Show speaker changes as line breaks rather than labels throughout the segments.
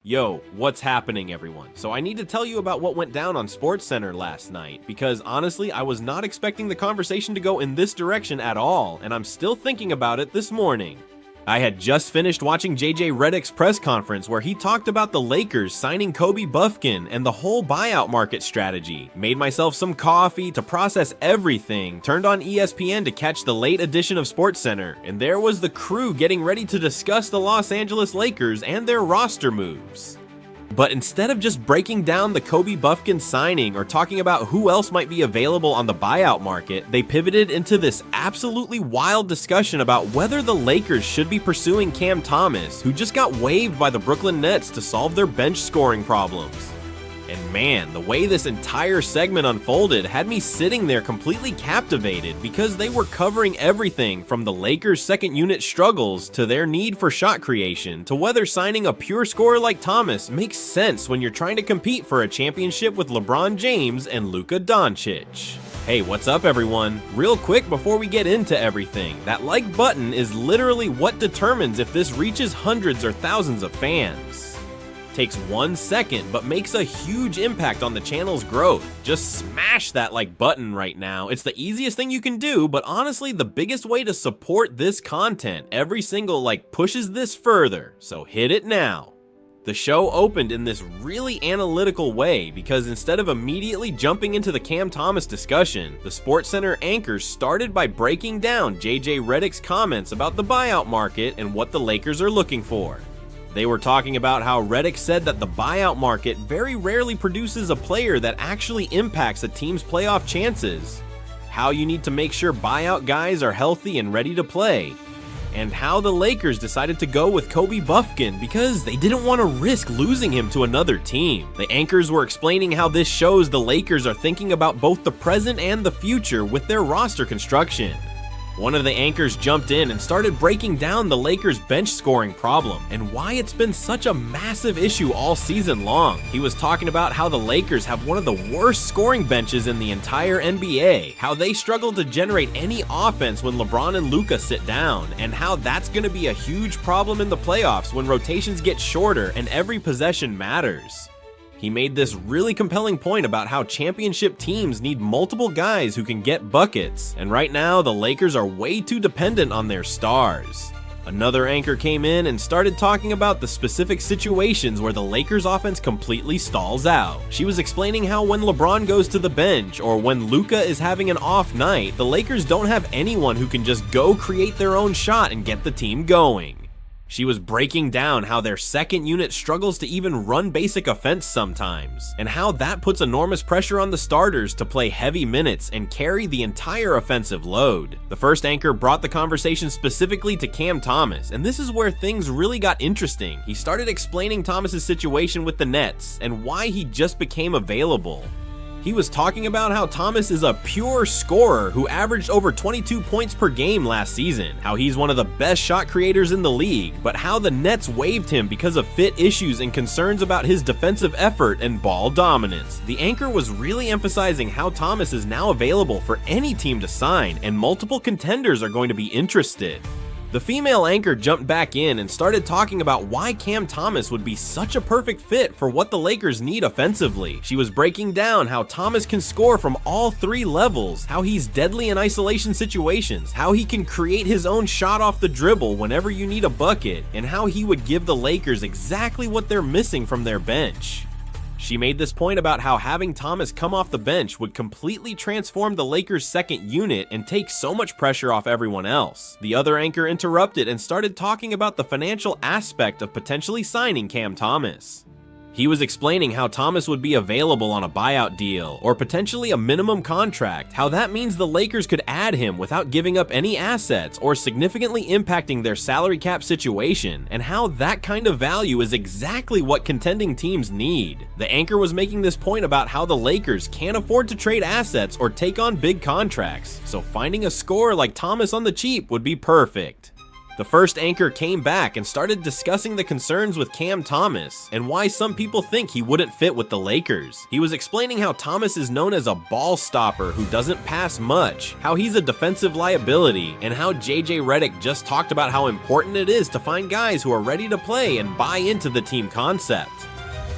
Yo, what's happening everyone? So I need to tell you about what went down on SportsCenter last night, because honestly, I was not expecting the conversation to go in this direction at all, and I'm still thinking about it this morning. I had just finished watching JJ Redick's press conference where he talked about the Lakers signing Kobe Buffkin and the whole buyout market strategy. Made myself some coffee to process everything, turned on ESPN to catch the late edition of SportsCenter, and there was the crew getting ready to discuss the Los Angeles Lakers and their roster moves. But instead of just breaking down the Kobe Buffkin signing or talking about who else might be available on the buyout market, they pivoted into this absolutely wild discussion about whether the Lakers should be pursuing Cam Thomas, who just got waived by the Brooklyn Nets to solve their bench scoring problems. And man, the way this entire segment unfolded had me sitting there completely captivated because they were covering everything from the Lakers' second unit struggles to their need for shot creation to whether signing a pure scorer like Thomas makes sense when you're trying to compete for a championship with LeBron James and Luka Doncic. Hey, what's up everyone? Real quick before we get into everything, that like button is literally what determines if this reaches hundreds or thousands of fans. Takes 1 second, but makes a huge impact on the channel's growth. Just smash that like button right now. It's the easiest thing you can do, but honestly the biggest way to support this content. Every single like pushes this further, so hit it now. The show opened in this really analytical way because instead of immediately jumping into the Cam Thomas discussion, the SportsCenter anchors started by breaking down JJ Redick's comments about the buyout market and what the Lakers are looking for. They were talking about how Reick said that the buyout market very rarely produces a player that actually impacts a team's playoff chances, how you need to make sure buyout guys are healthy and ready to play, and how the Lakers decided to go with Kobe Buffkin because they didn't want to risk losing him to another team. The anchors were explaining how this shows the Lakers are thinking about both the present and the future with their roster construction. One of the anchors jumped in and started breaking down the Lakers' bench scoring problem and why it's been such a massive issue all season long. He was talking about how the Lakers have one of the worst scoring benches in the entire NBA, how they struggle to generate any offense when LeBron and Luka sit down, and how that's going to be a huge problem in the playoffs when rotations get shorter and every possession matters. He made this really compelling point about how championship teams need multiple guys who can get buckets, and right now the Lakers are way too dependent on their stars. Another anchor came in and started talking about the specific situations where the Lakers offense completely stalls out. She was explaining how when LeBron goes to the bench or when Luka is having an off night, the Lakers don't have anyone who can just go create their own shot and get the team going. She was breaking down how their second unit struggles to even run basic offense sometimes, and how that puts enormous pressure on the starters to play heavy minutes and carry the entire offensive load. The first anchor brought the conversation specifically to Cam Thomas, and this is where things really got interesting. He started explaining Thomas's situation with the Nets and why he just became available. He was talking about how Thomas is a pure scorer who averaged over 22 points per game last season, how he's one of the best shot creators in the league, but how the Nets waived him because of fit issues and concerns about his defensive effort and ball dominance. The anchor was really emphasizing how Thomas is now available for any team to sign, and multiple contenders are going to be interested. The female anchor jumped back in and started talking about why Cam Thomas would be such a perfect fit for what the Lakers need offensively. She was breaking down how Thomas can score from all three levels, how he's deadly in isolation situations, how he can create his own shot off the dribble whenever you need a bucket, and how he would give the Lakers exactly what they're missing from their bench. She made this point about how having Thomas come off the bench would completely transform the Lakers' second unit and take so much pressure off everyone else. The other anchor interrupted and started talking about the financial aspect of potentially signing Cam Thomas. He was explaining how Thomas would be available on a buyout deal or potentially a minimum contract, how that means the Lakers could add him without giving up any assets or significantly impacting their salary cap situation, and how that kind of value is exactly what contending teams need. The anchor was making this point about how the Lakers can't afford to trade assets or take on big contracts, so finding a scorer like Thomas on the cheap would be perfect. The first anchor came back and started discussing the concerns with Cam Thomas and why some people think he wouldn't fit with the Lakers. He was explaining how Thomas is known as a ball stopper who doesn't pass much, how he's a defensive liability, and how JJ Redick just talked about how important it is to find guys who are ready to play and buy into the team concept.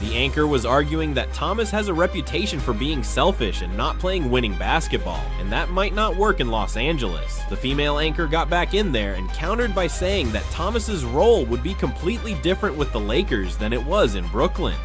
The anchor was arguing that Thomas has a reputation for being selfish and not playing winning basketball, and that might not work in Los Angeles. The female anchor got back in there and countered by saying that Thomas's role would be completely different with the Lakers than it was in Brooklyn.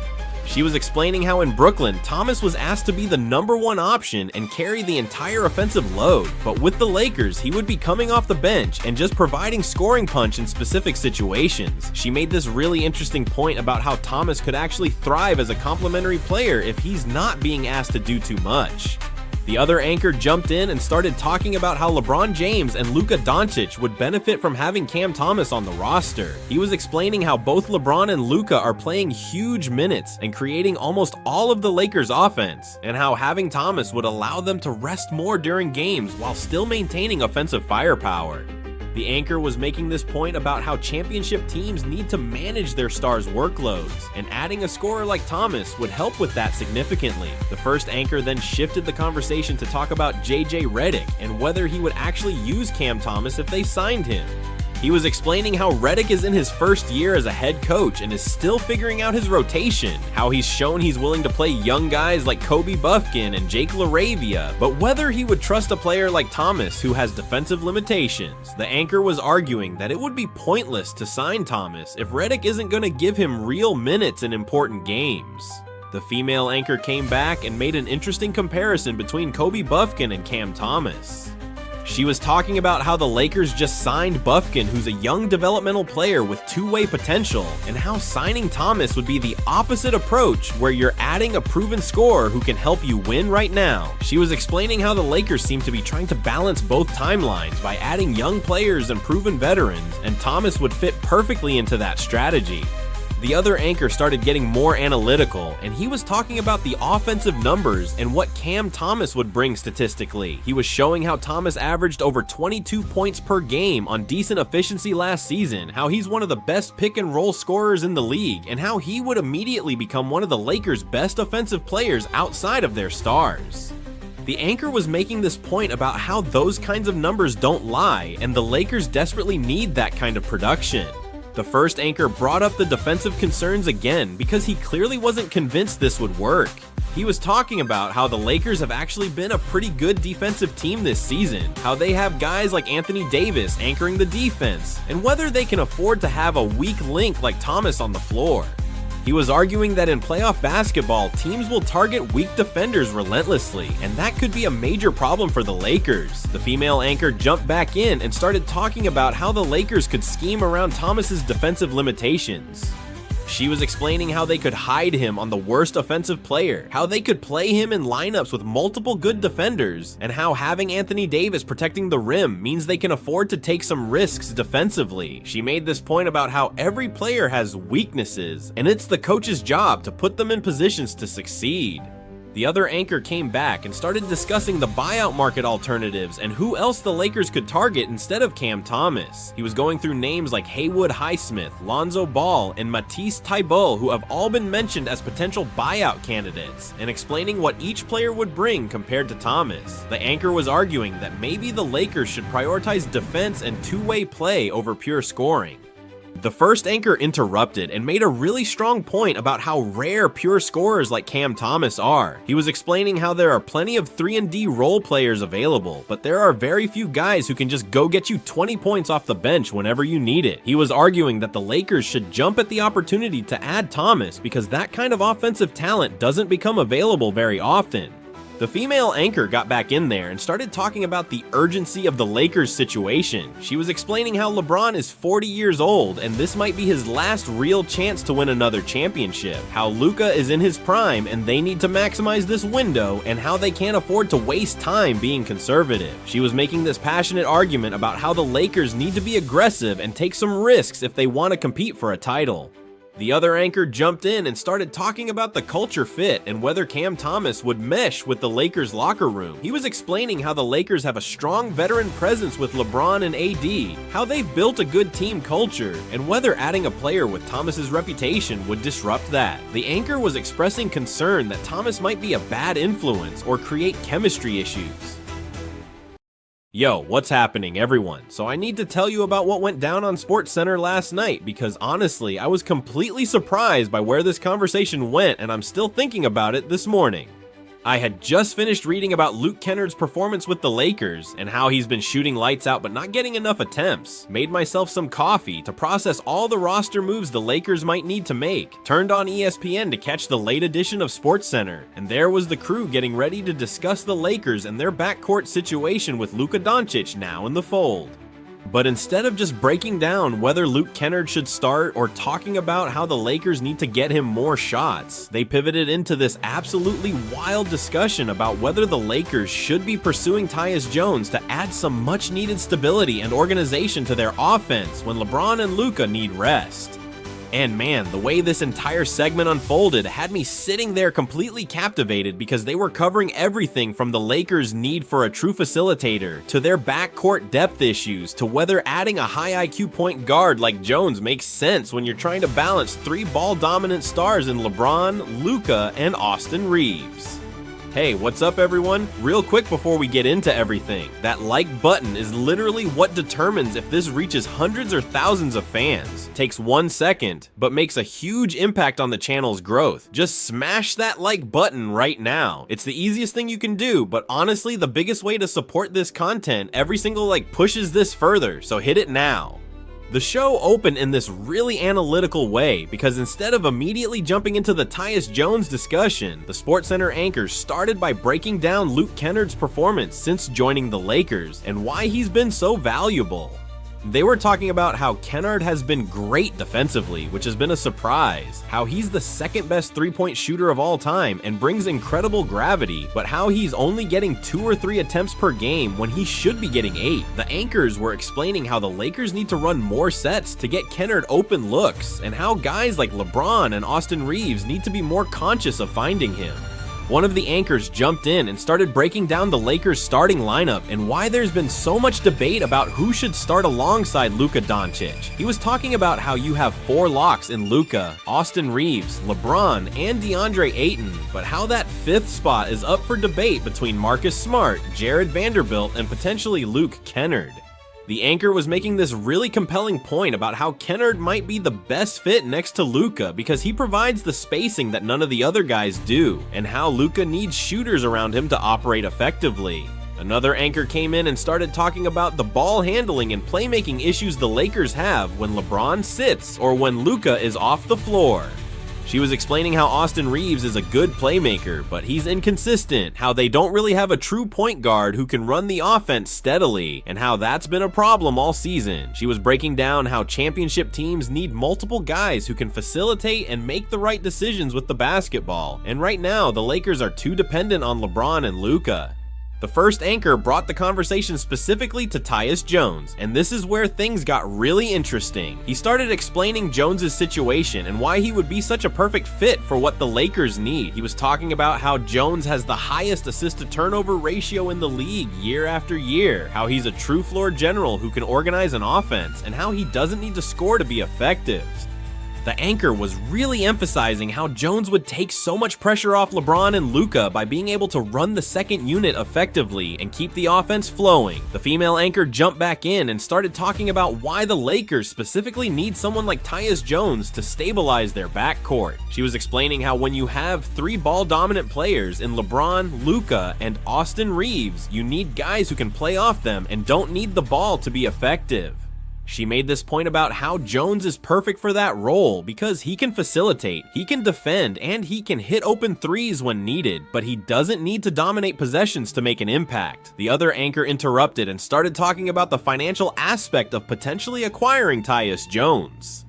She was explaining how in Brooklyn, Thomas was asked to be the #1 option and carry the entire offensive load, but with the Lakers, he would be coming off the bench and just providing scoring punch in specific situations. She made this really interesting point about how Thomas could actually thrive as a complementary player if he's not being asked to do too much. The other anchor jumped in and started talking about how LeBron James and Luka Doncic would benefit from having Cam Thomas on the roster. He was explaining how both LeBron and Luka are playing huge minutes and creating almost all of the Lakers' offense, and how having Thomas would allow them to rest more during games while still maintaining offensive firepower. The anchor was making this point about how championship teams need to manage their stars' workloads, and adding a scorer like Thomas would help with that significantly. The first anchor then shifted the conversation to talk about JJ Redick and whether he would actually use Cam Thomas if they signed him. He was explaining how Redick is in his first year as a head coach and is still figuring out his rotation, how he's shown he's willing to play young guys like Kobe Buffkin and Jake LaRavia, but whether he would trust a player like Thomas who has defensive limitations. The anchor was arguing that it would be pointless to sign Thomas if Redick isn't going to give him real minutes in important games. The female anchor came back and made an interesting comparison between Kobe Buffkin and Cam Thomas. She was talking about how the Lakers just signed Buffkin, who's a young developmental player with two-way potential, and how signing Thomas would be the opposite approach where you're adding a proven scorer who can help you win right now. She was explaining how the Lakers seem to be trying to balance both timelines by adding young players and proven veterans, and Thomas would fit perfectly into that strategy. The other anchor started getting more analytical, and he was talking about the offensive numbers and what Cam Thomas would bring statistically. He was showing how Thomas averaged over 22 points per game on decent efficiency last season, how he's one of the best pick and roll scorers in the league, and how he would immediately become one of the Lakers' best offensive players outside of their stars. The anchor was making this point about how those kinds of numbers don't lie, and the Lakers desperately need that kind of production. The first anchor brought up the defensive concerns again because he clearly wasn't convinced this would work. He was talking about how the Lakers have actually been a pretty good defensive team this season, how they have guys like Anthony Davis anchoring the defense, and whether they can afford to have a weak link like Thomas on the floor. He was arguing that in playoff basketball, teams will target weak defenders relentlessly, and that could be a major problem for the Lakers. The female anchor jumped back in and started talking about how the Lakers could scheme around Thomas's defensive limitations. She was explaining how they could hide him on the worst offensive player, how they could play him in lineups with multiple good defenders, and how having Anthony Davis protecting the rim means they can afford to take some risks defensively. She made this point about how every player has weaknesses, and it's the coach's job to put them in positions to succeed. The other anchor came back and started discussing the buyout market alternatives and who else the Lakers could target instead of Cam Thomas. He was going through names like Haywood Highsmith, Lonzo Ball, and Matisse Thybulle, who have all been mentioned as potential buyout candidates, and explaining what each player would bring compared to Thomas. The anchor was arguing that maybe the Lakers should prioritize defense and two-way play over pure scoring. The first anchor interrupted and made a really strong point about how rare pure scorers like Cam Thomas are. He was explaining how there are plenty of 3-and-D role players available, but there are very few guys who can just go get you 20 points off the bench whenever you need it. He was arguing that the Lakers should jump at the opportunity to add Thomas because that kind of offensive talent doesn't become available very often. The female anchor got back in there and started talking about the urgency of the Lakers situation. She was explaining how LeBron is 40 years old and this might be his last real chance to win another championship, how Luka is in his prime and they need to maximize this window, and how they can't afford to waste time being conservative. She was making this passionate argument about how the Lakers need to be aggressive and take some risks if they want to compete for a title. The other anchor jumped in and started talking about the culture fit and whether Cam Thomas would mesh with the Lakers locker room. He was explaining how the Lakers have a strong veteran presence with LeBron and AD, how they've built a good team culture, and whether adding a player with Thomas's reputation would disrupt that. The anchor was expressing concern that Thomas might be a bad influence or create chemistry issues. Yo, what's happening, everyone? So I need to tell you about what went down on SportsCenter last night because honestly, I was completely surprised by where this conversation went and I'm still thinking about it this morning. I had just finished reading about Luke Kennard's performance with the Lakers and how he's been shooting lights out but not getting enough attempts. Made myself some coffee to process all the roster moves the Lakers might need to make. Turned on ESPN to catch the late edition of SportsCenter, and there was the crew getting ready to discuss the Lakers and their backcourt situation with Luka Doncic now in the fold. But instead of just breaking down whether Luke Kennard should start or talking about how the Lakers need to get him more shots, they pivoted into this absolutely wild discussion about whether the Lakers should be pursuing Tyus Jones to add some much needed stability and organization to their offense when LeBron and Luka need rest. And man, the way this entire segment unfolded had me sitting there completely captivated because they were covering everything from the Lakers' need for a true facilitator, to their backcourt depth issues, to whether adding a high IQ point guard like Jones makes sense when you're trying to balance three ball-dominant stars in LeBron, Luka, and Austin Reeves. Hey, what's up everyone? Real quick before we get into everything, that like button is literally what determines if this reaches hundreds or thousands of fans. Takes 1 second, but makes a huge impact on the channel's growth. Just smash that like button right now. It's the easiest thing you can do, but honestly the biggest way to support this content, every single like pushes this further, so hit it now. The show opened in this really analytical way because instead of immediately jumping into the Tyus Jones discussion, the SportsCenter anchors started by breaking down Luke Kennard's performance since joining the Lakers and why he's been so valuable. They were talking about how Kennard has been great defensively, which has been a surprise, how he's the second best three-point shooter of all time and brings incredible gravity, but how he's only getting 2 or 3 attempts per game when he should be getting 8. The anchors were explaining how the Lakers need to run more sets to get Kennard open looks, and how guys like LeBron and Austin Reeves need to be more conscious of finding him. One of the anchors jumped in and started breaking down the Lakers' starting lineup and why there's been so much debate about who should start alongside Luka Doncic. He was talking about how you have 4 locks in Luka, Austin Reeves, LeBron, and DeAndre Ayton, but how that 5th spot is up for debate between Marcus Smart, Jared Vanderbilt, and potentially Luke Kennard. The anchor was making this really compelling point about how Kennard might be the best fit next to Luka because he provides the spacing that none of the other guys do, and how Luka needs shooters around him to operate effectively. Another anchor came in and started talking about the ball handling and playmaking issues the Lakers have when LeBron sits or when Luka is off the floor. She was explaining how Austin Reeves is a good playmaker, but he's inconsistent, how they don't really have a true point guard who can run the offense steadily, and how that's been a problem all season. She was breaking down how championship teams need multiple guys who can facilitate and make the right decisions with the basketball, and right now the Lakers are too dependent on LeBron and Luka. The first anchor brought the conversation specifically to Tyus Jones, and this is where things got really interesting. He started explaining Jones's situation and why he would be such a perfect fit for what the Lakers need. He was talking about how Jones has the highest assist-to-turnover ratio in the league year after year, how he's a true floor general who can organize an offense, and how he doesn't need to score to be effective. The anchor was really emphasizing how Jones would take so much pressure off LeBron and Luka by being able to run the second unit effectively and keep the offense flowing. The female anchor jumped back in and started talking about why the Lakers specifically need someone like Tyus Jones to stabilize their backcourt. She was explaining how when you have 3 ball-dominant players in LeBron, Luka, and Austin Reeves, you need guys who can play off them and don't need the ball to be effective. She made this point about how Jones is perfect for that role because he can facilitate, he can defend, and he can hit open threes when needed, but he doesn't need to dominate possessions to make an impact. The other anchor interrupted and started talking about the financial aspect of potentially acquiring Tyus Jones.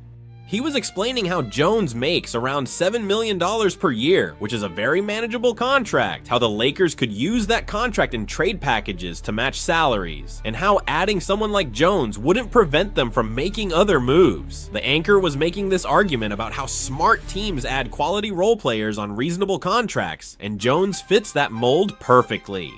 He was explaining how Jones makes around $7 million per year, which is a very manageable contract, how the Lakers could use that contract in trade packages to match salaries, and how adding someone like Jones wouldn't prevent them from making other moves. The anchor was making this argument about how smart teams add quality role players on reasonable contracts, and Jones fits that mold perfectly.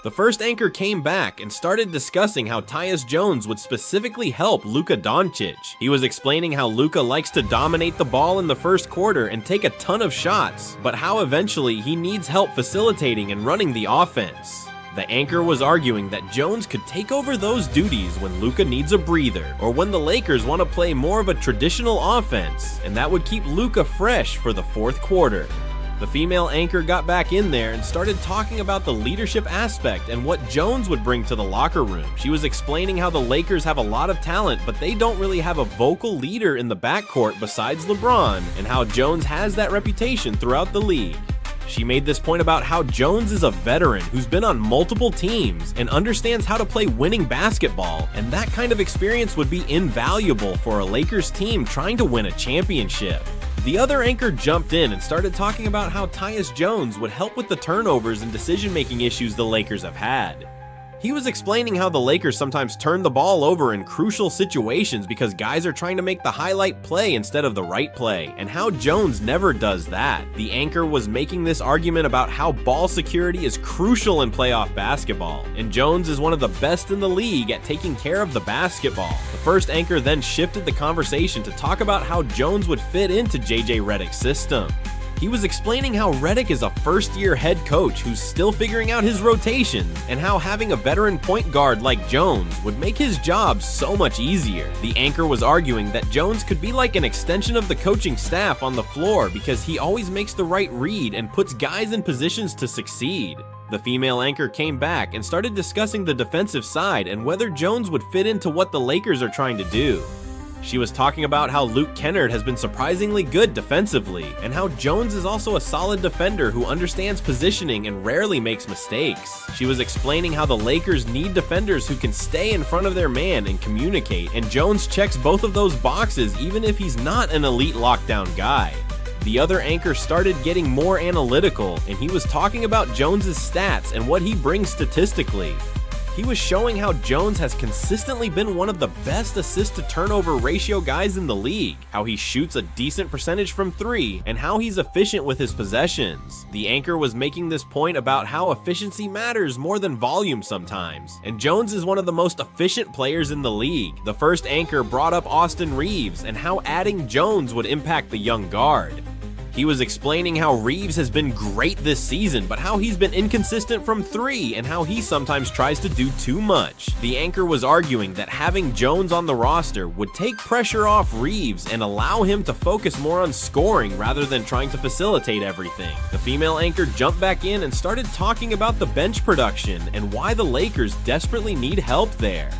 The first anchor came back and started discussing how Tyus Jones would specifically help Luka Doncic. He was explaining how Luka likes to dominate the ball in the first quarter and take a ton of shots, but how eventually he needs help facilitating and running the offense. The anchor was arguing that Jones could take over those duties when Luka needs a breather, or when the Lakers want to play more of a traditional offense, and that would keep Luka fresh for the fourth quarter. The female anchor got back in there and started talking about the leadership aspect and what Jones would bring to the locker room. She was explaining how the Lakers have a lot of talent, but they don't really have a vocal leader in the backcourt besides LeBron, and how Jones has that reputation throughout the league. She made this point about how Jones is a veteran who's been on multiple teams and understands how to play winning basketball, and that kind of experience would be invaluable for a Lakers team trying to win a championship. The other anchor jumped in and started talking about how Tyus Jones would help with the turnovers and decision-making issues the Lakers have had. He was explaining how the Lakers sometimes turn the ball over in crucial situations because guys are trying to make the highlight play instead of the right play, and how Jones never does that. The anchor was making this argument about how ball security is crucial in playoff basketball, and Jones is one of the best in the league at taking care of the basketball. The first anchor then shifted the conversation to talk about how Jones would fit into JJ Redick's system. He was explaining how Reick is a first-year head coach who's still figuring out his rotations, and how having a veteran point guard like Jones would make his job so much easier. The anchor was arguing that Jones could be like an extension of the coaching staff on the floor because he always makes the right read and puts guys in positions to succeed. The female anchor came back and started discussing the defensive side and whether Jones would fit into what the Lakers are trying to do. She was talking about how Luke Kennard has been surprisingly good defensively, and how Jones is also a solid defender who understands positioning and rarely makes mistakes. She was explaining how the Lakers need defenders who can stay in front of their man and communicate, and Jones checks both of those boxes even if he's not an elite lockdown guy. The other anchor started getting more analytical, and he was talking about Jones's stats and what he brings statistically. He was showing how Jones has consistently been one of the best assist-to-turnover ratio guys in the league, how he shoots a decent percentage from three, and how he's efficient with his possessions. The anchor was making this point about how efficiency matters more than volume sometimes, and Jones is one of the most efficient players in the league. The first anchor brought up Austin Reeves and how adding Jones would impact the young guard. He was explaining how Reeves has been great this season, but how he's been inconsistent from three and how he sometimes tries to do too much. The anchor was arguing that having Jones on the roster would take pressure off Reeves and allow him to focus more on scoring rather than trying to facilitate everything. The female anchor jumped back in and started talking about the bench production and why the Lakers desperately need help there.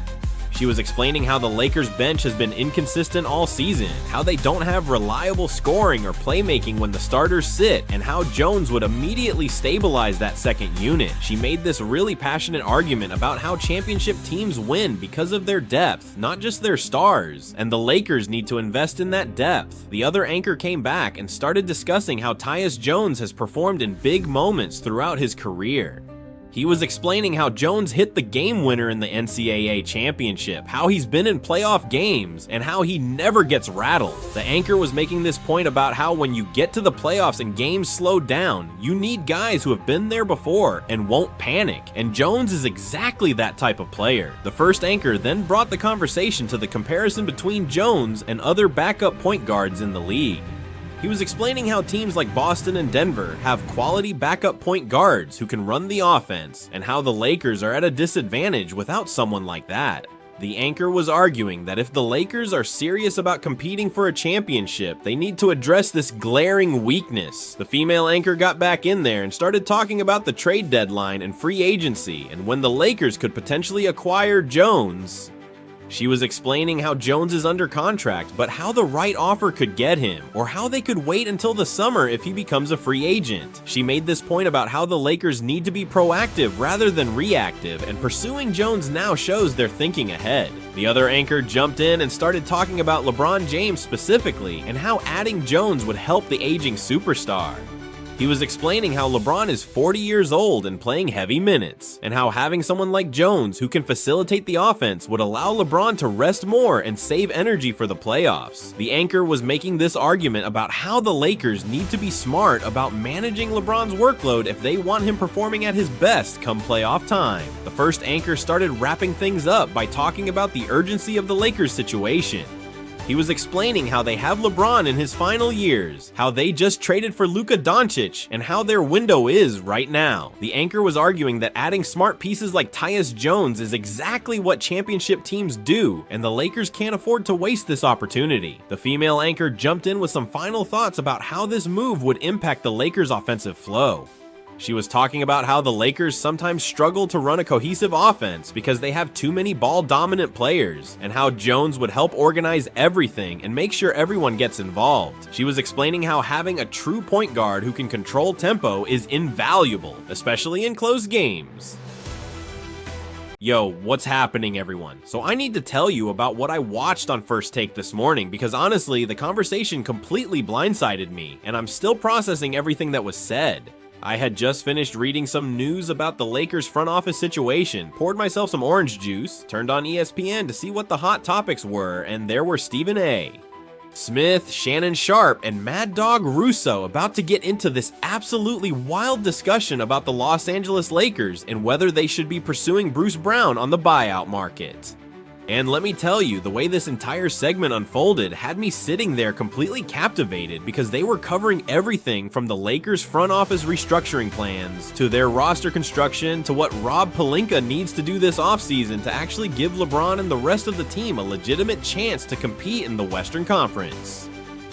She was explaining how the Lakers bench has been inconsistent all season, how they don't have reliable scoring or playmaking when the starters sit, and how Jones would immediately stabilize that second unit. She made this really passionate argument about how championship teams win because of their depth, not just their stars, and the Lakers need to invest in that depth. The other anchor came back and started discussing how Tyus Jones has performed in big moments throughout his career. He was explaining how Jones hit the game winner in the NCAA championship, how he's been in playoff games, and how he never gets rattled. The anchor was making this point about how when you get to the playoffs and games slow down, you need guys who have been there before and won't panic, and Jones is exactly that type of player. The first anchor then brought the conversation to the comparison between Jones and other backup point guards in the league. He was explaining how teams like Boston and Denver have quality backup point guards who can run the offense, and how the Lakers are at a disadvantage without someone like that. The anchor was arguing that if the Lakers are serious about competing for a championship, they need to address this glaring weakness. The female anchor got back in there and started talking about the trade deadline and free agency, and when the Lakers could potentially acquire Jones. She was explaining how Jones is under contract, but how the right offer could get him, or how they could wait until the summer if he becomes a free agent. She made this point about how the Lakers need to be proactive rather than reactive, and pursuing Jones now shows they're thinking ahead. The other anchor jumped in and started talking about LeBron James specifically, and how adding Jones would help the aging superstar. He was explaining how LeBron is 40 years old and playing heavy minutes, and how having someone like Jones who can facilitate the offense would allow LeBron to rest more and save energy for the playoffs. The anchor was making this argument about how the Lakers need to be smart about managing LeBron's workload if they want him performing at his best come playoff time. The first anchor started wrapping things up by talking about the urgency of the Lakers situation. He was explaining how they have LeBron in his final years, how they just traded for Luka Doncic, and how their window is right now. The anchor was arguing that adding smart pieces like Tyus Jones is exactly what championship teams do, and the Lakers can't afford to waste this opportunity. The female anchor jumped in with some final thoughts about how this move would impact the Lakers' offensive flow. She was talking about how the Lakers sometimes struggle to run a cohesive offense because they have too many ball-dominant players, and how Jones would help organize everything and make sure everyone gets involved. She was explaining how having a true point guard who can control tempo is invaluable, especially in close games. Yo, what's happening, everyone? So I need to tell you about what I watched on First Take this morning, because honestly, the conversation completely blindsided me, and I'm still processing everything that was said. I had just finished reading some news about the Lakers front office situation, poured myself some orange juice, turned on ESPN to see what the hot topics were, and there were Stephen A. Smith, Shannon Sharpe, and Mad Dog Russo about to get into this absolutely wild discussion about the Los Angeles Lakers and whether they should be pursuing Bruce Brown on the buyout market. And let me tell you, the way this entire segment unfolded had me sitting there completely captivated, because they were covering everything from the Lakers front office restructuring plans, to their roster construction, to what Rob Pelinka needs to do this offseason to actually give LeBron and the rest of the team a legitimate chance to compete in the Western Conference.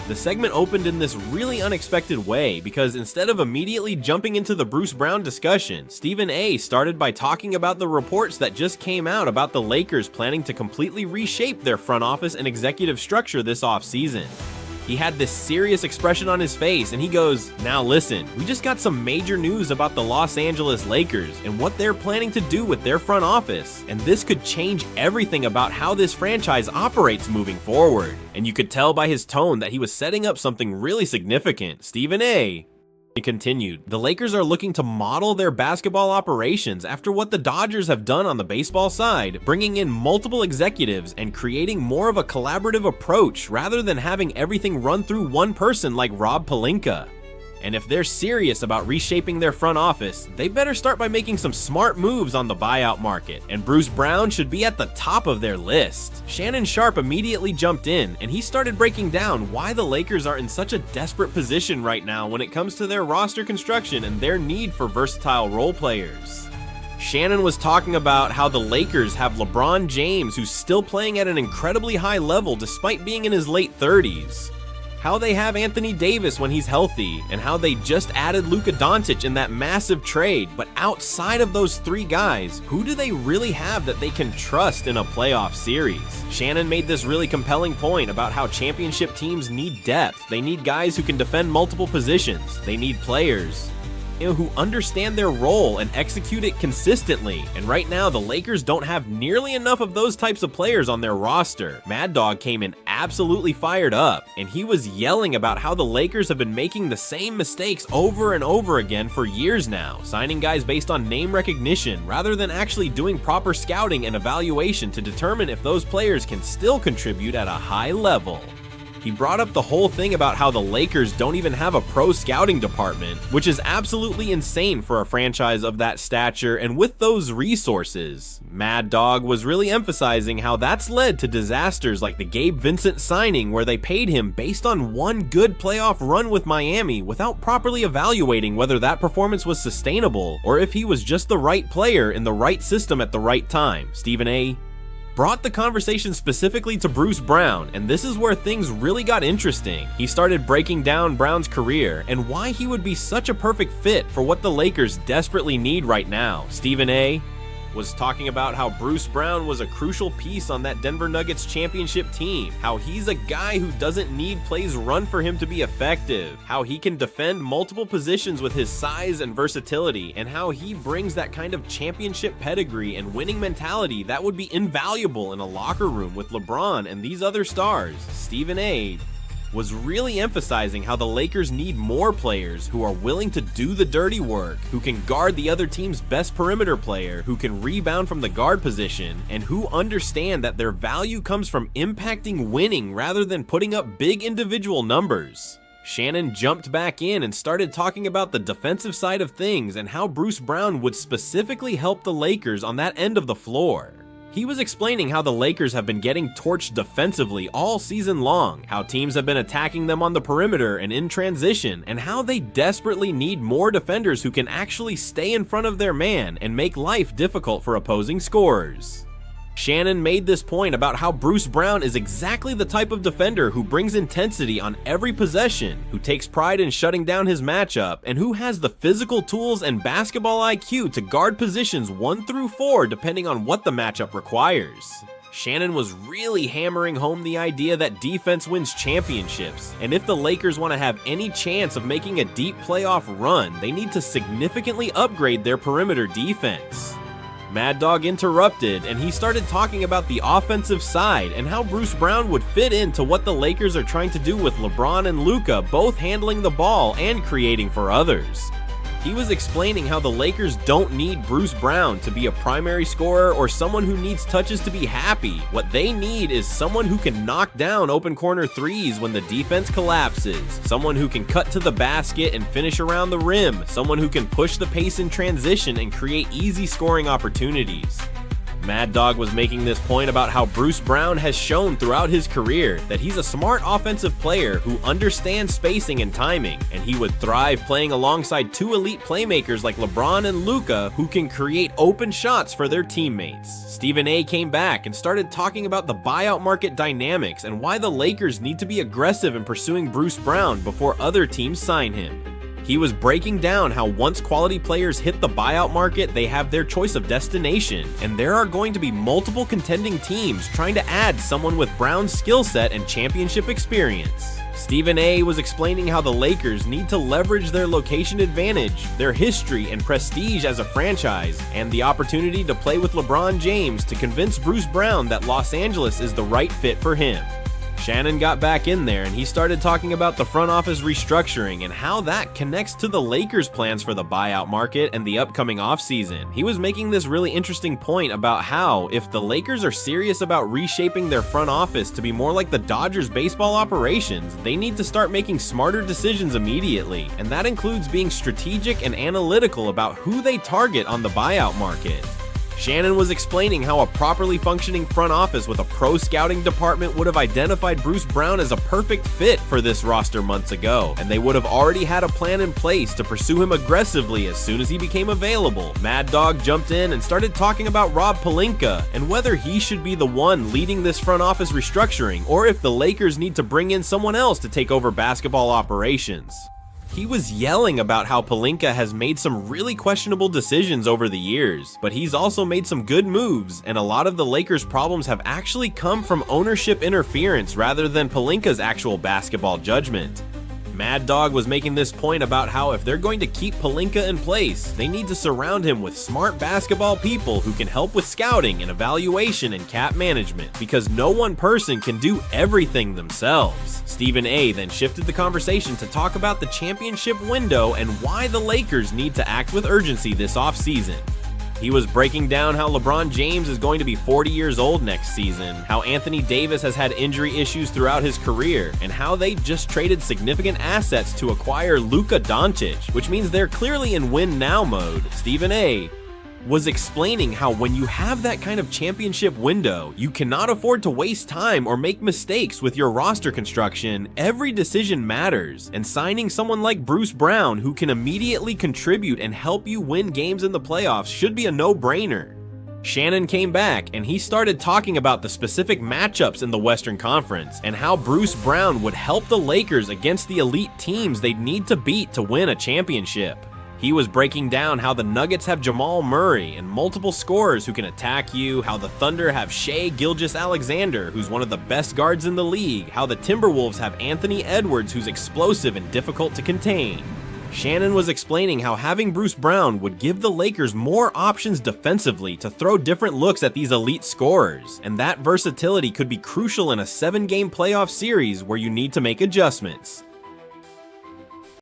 The segment opened in this really unexpected way, because instead of immediately jumping into the Bruce Brown discussion, Stephen A. started by talking about the reports that just came out about the Lakers planning to completely reshape their front office and executive structure this offseason. He had this serious expression on his face, and he goes, "Now listen, we just got some major news about the Los Angeles Lakers and what they're planning to do with their front office, and this could change everything about how this franchise operates moving forward." And you could tell by his tone that he was setting up something really significant. Stephen A. He continued, "The Lakers are looking to model their basketball operations after what the Dodgers have done on the baseball side, bringing in multiple executives and creating more of a collaborative approach rather than having everything run through one person like Rob Pelinka. And if they're serious about reshaping their front office, they better start by making some smart moves on the buyout market, and Bruce Brown should be at the top of their list." Shannon Sharpe immediately jumped in, and he started breaking down why the Lakers are in such a desperate position right now when it comes to their roster construction and their need for versatile role players. Shannon was talking about how the Lakers have LeBron James, who's still playing at an incredibly high level despite being in his late 30s. How they have Anthony Davis when he's healthy, and how they just added Luka Doncic in that massive trade. But outside of those three guys, who do they really have that they can trust in a playoff series? Shannon made this really compelling point about how championship teams need depth. They need guys who can defend multiple positions. They need players who understand their role and execute it consistently. And right now, the Lakers don't have nearly enough of those types of players on their roster. Mad Dog came in absolutely fired up, and he was yelling about how the Lakers have been making the same mistakes over and over again for years now, signing guys based on name recognition rather than actually doing proper scouting and evaluation to determine if those players can still contribute at a high level. He brought up the whole thing about how the Lakers don't even have a pro scouting department, which is absolutely insane for a franchise of that stature and with those resources. Mad Dog was really emphasizing how that's led to disasters like the Gabe Vincent signing, where they paid him based on one good playoff run with Miami without properly evaluating whether that performance was sustainable or if he was just the right player in the right system at the right time. Stephen A. brought the conversation specifically to Bruce Brown, and this is where things really got interesting. He started breaking down Brown's career and why he would be such a perfect fit for what the Lakers desperately need right now. Stephen A. was talking about how Bruce Brown was a crucial piece on that Denver Nuggets championship team, how he's a guy who doesn't need plays run for him to be effective, how he can defend multiple positions with his size and versatility, and how he brings that kind of championship pedigree and winning mentality that would be invaluable in a locker room with LeBron and these other stars. Stephen A. was really emphasizing how the Lakers need more players who are willing to do the dirty work, who can guard the other team's best perimeter player, who can rebound from the guard position, and who understand that their value comes from impacting winning rather than putting up big individual numbers. Shannon jumped back in and started talking about the defensive side of things and how Bruce Brown would specifically help the Lakers on that end of the floor. He was explaining how the Lakers have been getting torched defensively all season long, how teams have been attacking them on the perimeter and in transition, and how they desperately need more defenders who can actually stay in front of their man and make life difficult for opposing scorers. Shannon made this point about how Bruce Brown is exactly the type of defender who brings intensity on every possession, who takes pride in shutting down his matchup, and who has the physical tools and basketball IQ to guard positions 1 through 4 depending on what the matchup requires. Shannon was really hammering home the idea that defense wins championships, and if the Lakers want to have any chance of making a deep playoff run, they need to significantly upgrade their perimeter defense. Mad Dog interrupted, and he started talking about the offensive side and how Bruce Brown would fit into what the Lakers are trying to do with LeBron and Luka both handling the ball and creating for others. He was explaining how the Lakers don't need Bruce Brown to be a primary scorer or someone who needs touches to be happy. What they need is someone who can knock down open corner threes when the defense collapses, someone who can cut to the basket and finish around the rim, someone who can push the pace in transition and create easy scoring opportunities. Mad Dog was making this point about how Bruce Brown has shown throughout his career that he's a smart offensive player who understands spacing and timing, and he would thrive playing alongside 2 elite playmakers like LeBron and Luka who can create open shots for their teammates. Stephen A. came back and started talking about the buyout market dynamics and why the Lakers need to be aggressive in pursuing Bruce Brown before other teams sign him. He was breaking down how once quality players hit the buyout market, they have their choice of destination, and there are going to be multiple contending teams trying to add someone with Brown's skill set and championship experience. Stephen A. was explaining how the Lakers need to leverage their location advantage, their history and prestige as a franchise, and the opportunity to play with LeBron James to convince Bruce Brown that Los Angeles is the right fit for him. Shannon got back in there and he started talking about the front office restructuring and how that connects to the Lakers' plans for the buyout market and the upcoming offseason. He was making this really interesting point about how, if the Lakers are serious about reshaping their front office to be more like the Dodgers' baseball operations, they need to start making smarter decisions immediately, and that includes being strategic and analytical about who they target on the buyout market. Shannon was explaining how a properly functioning front office with a pro scouting department would have identified Bruce Brown as a perfect fit for this roster months ago, and they would have already had a plan in place to pursue him aggressively as soon as he became available. Mad Dog jumped in and started talking about Rob Pelinka and whether he should be the one leading this front office restructuring, or if the Lakers need to bring in someone else to take over basketball operations. He was yelling about how Pelinka has made some really questionable decisions over the years, but he's also made some good moves, and a lot of the Lakers' problems have actually come from ownership interference rather than Pelinka's actual basketball judgment. Mad Dog was making this point about how if they're going to keep Pelinka in place, they need to surround him with smart basketball people who can help with scouting and evaluation and cap management, because no one person can do everything themselves. Stephen A. then shifted the conversation to talk about the championship window and why the Lakers need to act with urgency this offseason. He was breaking down how LeBron James is going to be 40 years old next season, how Anthony Davis has had injury issues throughout his career, and how they just traded significant assets to acquire Luka Doncic, which means they're clearly in win-now mode. Stephen A. was explaining how when you have that kind of championship window, you cannot afford to waste time or make mistakes with your roster construction. Every decision matters, and signing someone like Bruce Brown who can immediately contribute and help you win games in the playoffs should be a no-brainer. Shannon came back and he started talking about the specific matchups in the Western Conference and how Bruce Brown would help the Lakers against the elite teams they'd need to beat to win a championship. He was breaking down how the Nuggets have Jamal Murray and multiple scorers who can attack you, how the Thunder have Shai Gilgeous-Alexander, who's one of the best guards in the league, how the Timberwolves have Anthony Edwards, who's explosive and difficult to contain. Shannon was explaining how having Bruce Brown would give the Lakers more options defensively to throw different looks at these elite scorers, and that versatility could be crucial in a 7-game playoff series where you need to make adjustments.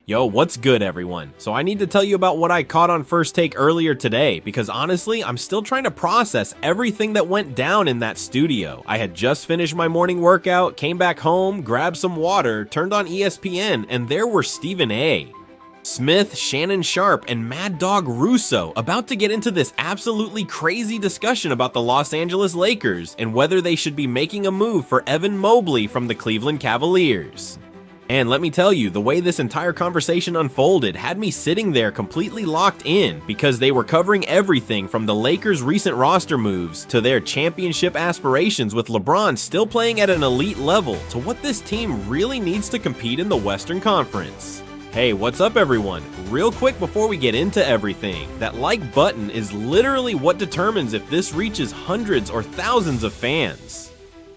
Yo, what's good everyone? So I need to tell you about what I caught on First Take earlier today, because honestly, I'm still trying to process everything that went down in that studio. I had just finished my morning workout, came back home, grabbed some water, turned on ESPN, and there were Stephen A., Smith, Shannon Sharpe, and Mad Dog Russo about to get into this absolutely crazy discussion about the Los Angeles Lakers and whether they should be making a move for Evan Mobley from the Cleveland Cavaliers. And let me tell you, the way this entire conversation unfolded had me sitting there completely locked in, because they were covering everything from the Lakers' recent roster moves to their championship aspirations with LeBron still playing at an elite level to what this team really needs to compete in the Western Conference. Hey, what's up everyone? Real quick before we get into everything, that like button is literally what determines if this reaches hundreds or thousands of fans.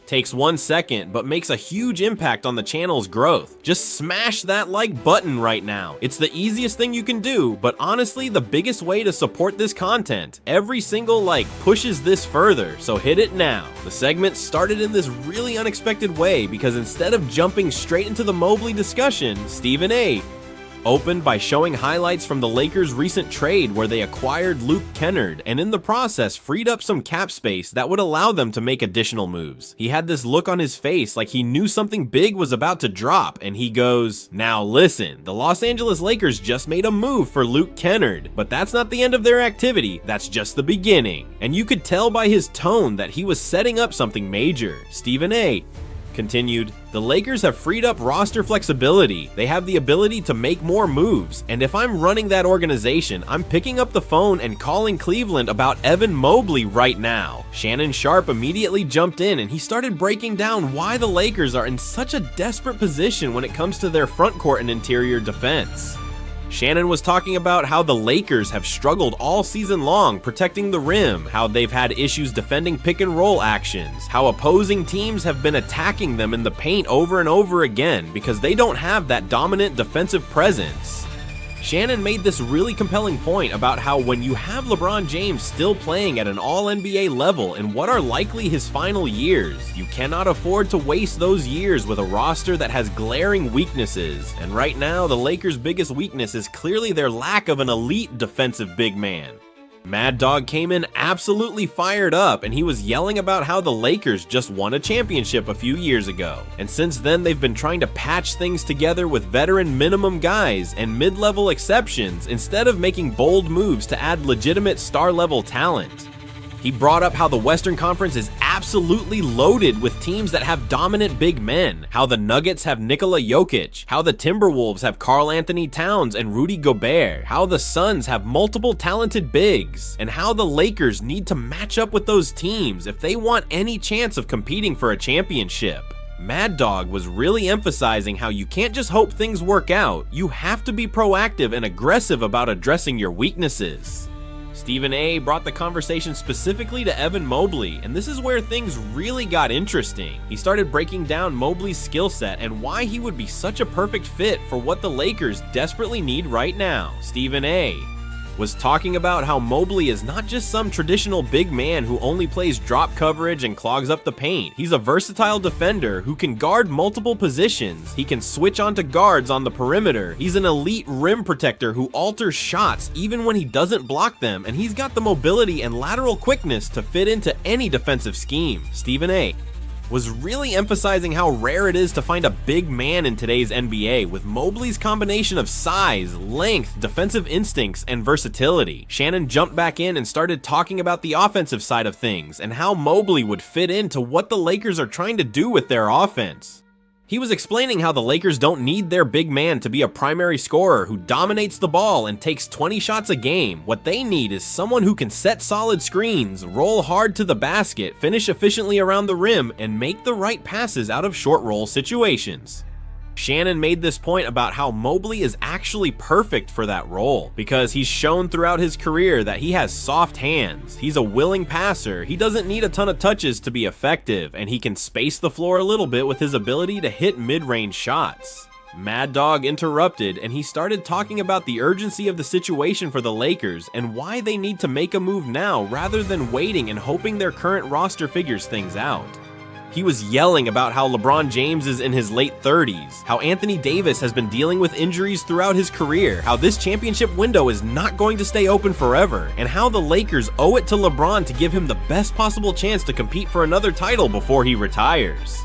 Takes 1 second, but makes a huge impact on the channel's growth. Just smash that like button right now. It's the easiest thing you can do, but honestly the biggest way to support this content. Every single like pushes this further, so hit it now. The segment started in this really unexpected way because instead of jumping straight into the Mobley discussion, Stephen A. opened by showing highlights from the Lakers' recent trade where they acquired Luke Kennard and in the process freed up some cap space that would allow them to make additional moves. He had this look on his face like he knew something big was about to drop, and he goes, "Now listen, the Los Angeles Lakers just made a move for Luke Kennard, but that's not the end of their activity, that's just the beginning." And you could tell by his tone that he was setting up something major. Stephen A. continued, "The Lakers have freed up roster flexibility. They have the ability to make more moves, and if I'm running that organization, I'm picking up the phone and calling Cleveland about Evan Mobley right now." Shannon Sharpe immediately jumped in and he started breaking down why the Lakers are in such a desperate position when it comes to their front court and interior defense. Shannon was talking about how the Lakers have struggled all season long protecting the rim, how they've had issues defending pick and roll actions, how opposing teams have been attacking them in the paint over and over again because they don't have that dominant defensive presence. Shannon made this really compelling point about how when you have LeBron James still playing at an all-NBA level in what are likely his final years, you cannot afford to waste those years with a roster that has glaring weaknesses. And right now, the Lakers' biggest weakness is clearly their lack of an elite defensive big man. Mad Dog came in absolutely fired up, and he was yelling about how the Lakers just won a championship a few years ago. And since then, they've been trying to patch things together with veteran minimum guys and mid-level exceptions instead of making bold moves to add legitimate star-level talent. He brought up how the Western Conference is absolutely loaded with teams that have dominant big men, how the Nuggets have Nikola Jokic, how the Timberwolves have Karl Anthony Towns and Rudy Gobert, how the Suns have multiple talented bigs, and how the Lakers need to match up with those teams if they want any chance of competing for a championship. Mad Dog was really emphasizing how you can't just hope things work out, you have to be proactive and aggressive about addressing your weaknesses. Stephen A. brought the conversation specifically to Evan Mobley, and this is where things really got interesting. He started breaking down Mobley's skill set and why he would be such a perfect fit for what the Lakers desperately need right now. Stephen A. was talking about how Mobley is not just some traditional big man who only plays drop coverage and clogs up the paint. He's a versatile defender who can guard multiple positions. He can switch onto guards on the perimeter. He's an elite rim protector who alters shots even when he doesn't block them, and he's got the mobility and lateral quickness to fit into any defensive scheme. Stephen A. was really emphasizing how rare it is to find a big man in today's NBA, with Mobley's combination of size, length, defensive instincts, and versatility. Shannon jumped back in and started talking about the offensive side of things and how Mobley would fit into what the Lakers are trying to do with their offense. He was explaining how the Lakers don't need their big man to be a primary scorer who dominates the ball and takes 20 shots a game. What they need is someone who can set solid screens, roll hard to the basket, finish efficiently around the rim, and make the right passes out of short roll situations. Shannon made this point about how Mobley is actually perfect for that role because he's shown throughout his career that he has soft hands, he's a willing passer, he doesn't need a ton of touches to be effective, and he can space the floor a little bit with his ability to hit mid-range shots. Mad Dog interrupted and he started talking about the urgency of the situation for the Lakers and why they need to make a move now rather than waiting and hoping their current roster figures things out. He was yelling about how LeBron James is in his late 30s, how Anthony Davis has been dealing with injuries throughout his career, how this championship window is not going to stay open forever, and how the Lakers owe it to LeBron to give him the best possible chance to compete for another title before he retires.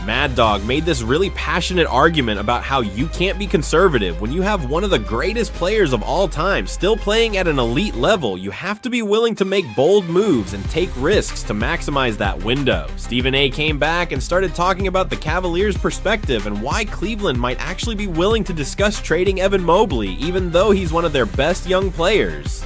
Mad Dog made this really passionate argument about how you can't be conservative when you have one of the greatest players of all time still playing at an elite level. You have to be willing to make bold moves and take risks to maximize that window. Stephen A came back and started talking about the Cavaliers' perspective and why Cleveland might actually be willing to discuss trading Evan Mobley even though he's one of their best young players.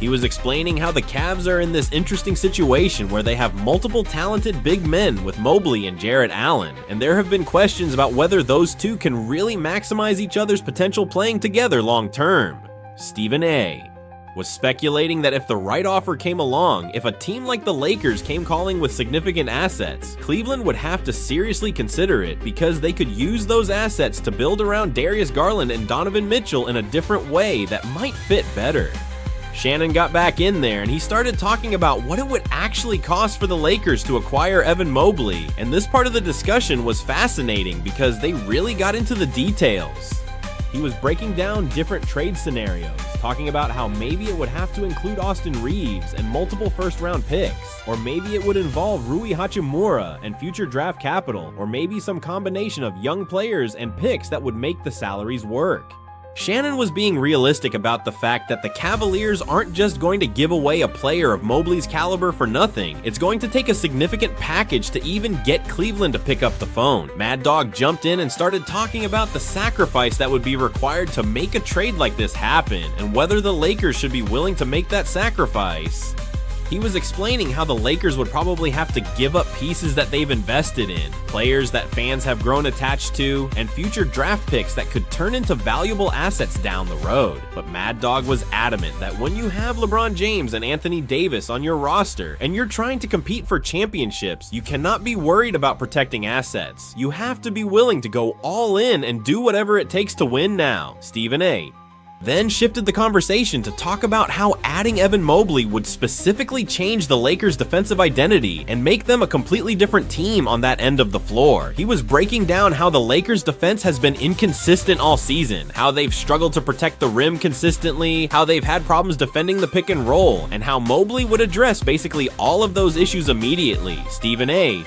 He was explaining how the Cavs are in this interesting situation where they have multiple talented big men with Mobley and Jarrett Allen, and there have been questions about whether those two can really maximize each other's potential playing together long term. Stephen A was speculating that if the right offer came along, if a team like the Lakers came calling with significant assets, Cleveland would have to seriously consider it because they could use those assets to build around Darius Garland and Donovan Mitchell in a different way that might fit better. Shannon got back in there and he started talking about what it would actually cost for the Lakers to acquire Evan Mobley, and this part of the discussion was fascinating because they really got into the details. He was breaking down different trade scenarios, talking about how maybe it would have to include Austin Reeves and multiple first-round picks, or maybe it would involve Rui Hachimura and future draft capital, or maybe some combination of young players and picks that would make the salaries work. Shannon was being realistic about the fact that the Cavaliers aren't just going to give away a player of Mobley's caliber for nothing. It's going to take a significant package to even get Cleveland to pick up the phone. Mad Dog jumped in and started talking about the sacrifice that would be required to make a trade like this happen and whether the Lakers should be willing to make that sacrifice. He was explaining how the Lakers would probably have to give up pieces that they've invested in, players that fans have grown attached to, and future draft picks that could turn into valuable assets down the road. But Mad Dog was adamant that when you have LeBron James and Anthony Davis on your roster, and you're trying to compete for championships, you cannot be worried about protecting assets. You have to be willing to go all in and do whatever it takes to win now. Stephen A then shifted the conversation to talk about how adding Evan Mobley would specifically change the Lakers' defensive identity and make them a completely different team on that end of the floor. He was breaking down how the Lakers' defense has been inconsistent all season, how they've struggled to protect the rim consistently, how they've had problems defending the pick and roll, and how Mobley would address basically all of those issues immediately. Stephen A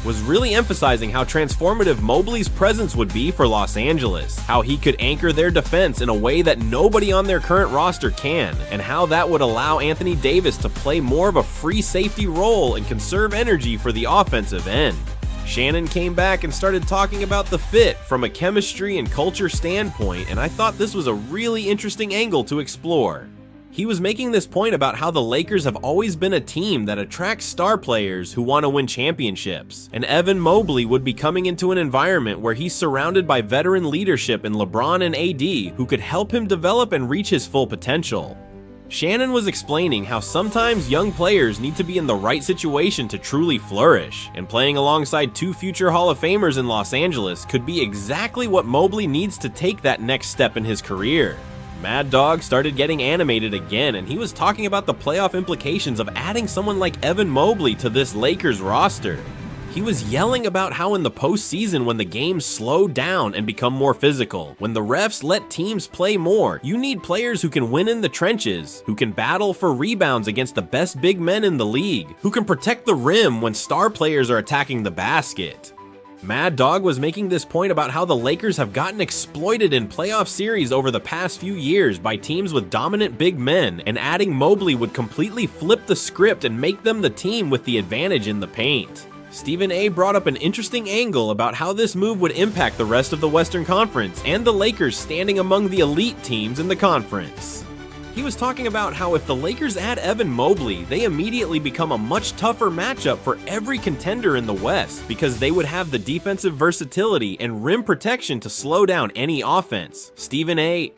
was really emphasizing how transformative Mobley's presence would be for Los Angeles, how he could anchor their defense in a way that nobody on their current roster can, and how that would allow Anthony Davis to play more of a free safety role and conserve energy for the offensive end. Shannon came back and started talking about the fit from a chemistry and culture standpoint, and I thought this was a really interesting angle to explore. He was making this point about how the Lakers have always been a team that attracts star players who want to win championships, and Evan Mobley would be coming into an environment where he's surrounded by veteran leadership in LeBron and AD who could help him develop and reach his full potential. Shannon was explaining how sometimes young players need to be in the right situation to truly flourish, and playing alongside two future Hall of Famers in Los Angeles could be exactly what Mobley needs to take that next step in his career. Mad Dog started getting animated again, and he was talking about the playoff implications of adding someone like Evan Mobley to this Lakers roster. He was yelling about how in the postseason, when the games slow down and become more physical, when the refs let teams play more, you need players who can win in the trenches, who can battle for rebounds against the best big men in the league, who can protect the rim when star players are attacking the basket. Mad Dog was making this point about how the Lakers have gotten exploited in playoff series over the past few years by teams with dominant big men, and adding Mobley would completely flip the script and make them the team with the advantage in the paint. Stephen A brought up an interesting angle about how this move would impact the rest of the Western Conference and the Lakers standing among the elite teams in the conference. He was talking about how if the Lakers add Evan Mobley, they immediately become a much tougher matchup for every contender in the West because they would have the defensive versatility and rim protection to slow down any offense. Stephen A.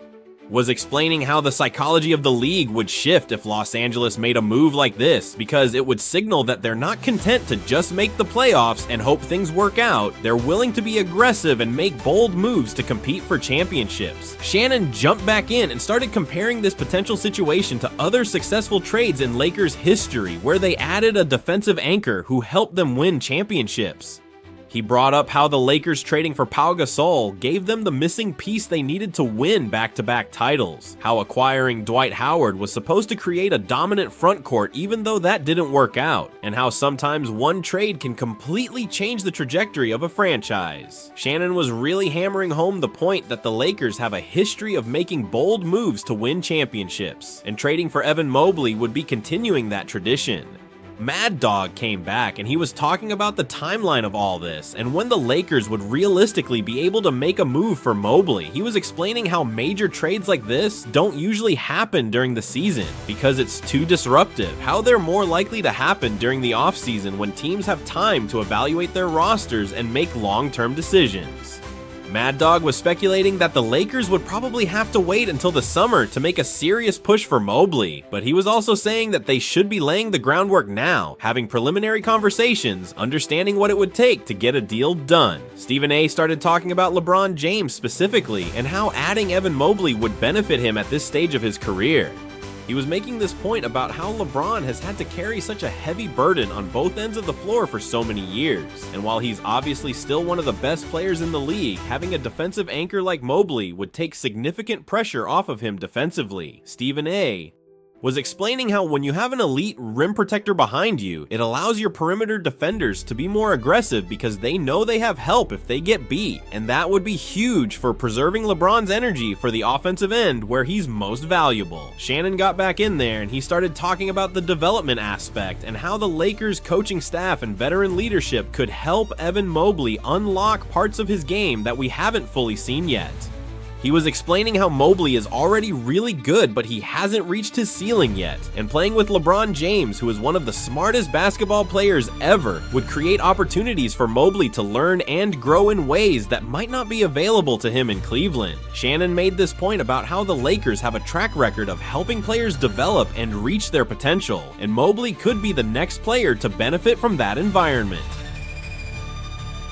was explaining how the psychology of the league would shift if Los Angeles made a move like this because it would signal that they're not content to just make the playoffs and hope things work out. They're willing to be aggressive and make bold moves to compete for championships. Shannon jumped back in and started comparing this potential situation to other successful trades in Lakers history where they added a defensive anchor who helped them win championships. He brought up how the Lakers trading for Pau Gasol gave them the missing piece they needed to win back-to-back titles, how acquiring Dwight Howard was supposed to create a dominant front court even though that didn't work out, and how sometimes one trade can completely change the trajectory of a franchise. Shannon was really hammering home the point that the Lakers have a history of making bold moves to win championships, and trading for Evan Mobley would be continuing that tradition. Mad Dog came back and he was talking about the timeline of all this and when the Lakers would realistically be able to make a move for Mobley. He was explaining how major trades like this don't usually happen during the season because it's too disruptive, how they're more likely to happen during the offseason when teams have time to evaluate their rosters and make long-term decisions. Mad Dog was speculating that the Lakers would probably have to wait until the summer to make a serious push for Mobley, but he was also saying that they should be laying the groundwork now, having preliminary conversations, understanding what it would take to get a deal done. Stephen A. started talking about LeBron James specifically and how adding Evan Mobley would benefit him at this stage of his career. He was making this point about how LeBron has had to carry such a heavy burden on both ends of the floor for so many years, and while he's obviously still one of the best players in the league, having a defensive anchor like Mobley would take significant pressure off of him defensively. Stephen A. was explaining how when you have an elite rim protector behind you, it allows your perimeter defenders to be more aggressive because they know they have help if they get beat, and that would be huge for preserving LeBron's energy for the offensive end where he's most valuable. Shannon got back in there and he started talking about the development aspect and how the Lakers coaching staff and veteran leadership could help Evan Mobley unlock parts of his game that we haven't fully seen yet. He was explaining how Mobley is already really good, but he hasn't reached his ceiling yet, and playing with LeBron James, who is one of the smartest basketball players ever, would create opportunities for Mobley to learn and grow in ways that might not be available to him in Cleveland. Shannon made this point about how the Lakers have a track record of helping players develop and reach their potential, and Mobley could be the next player to benefit from that environment.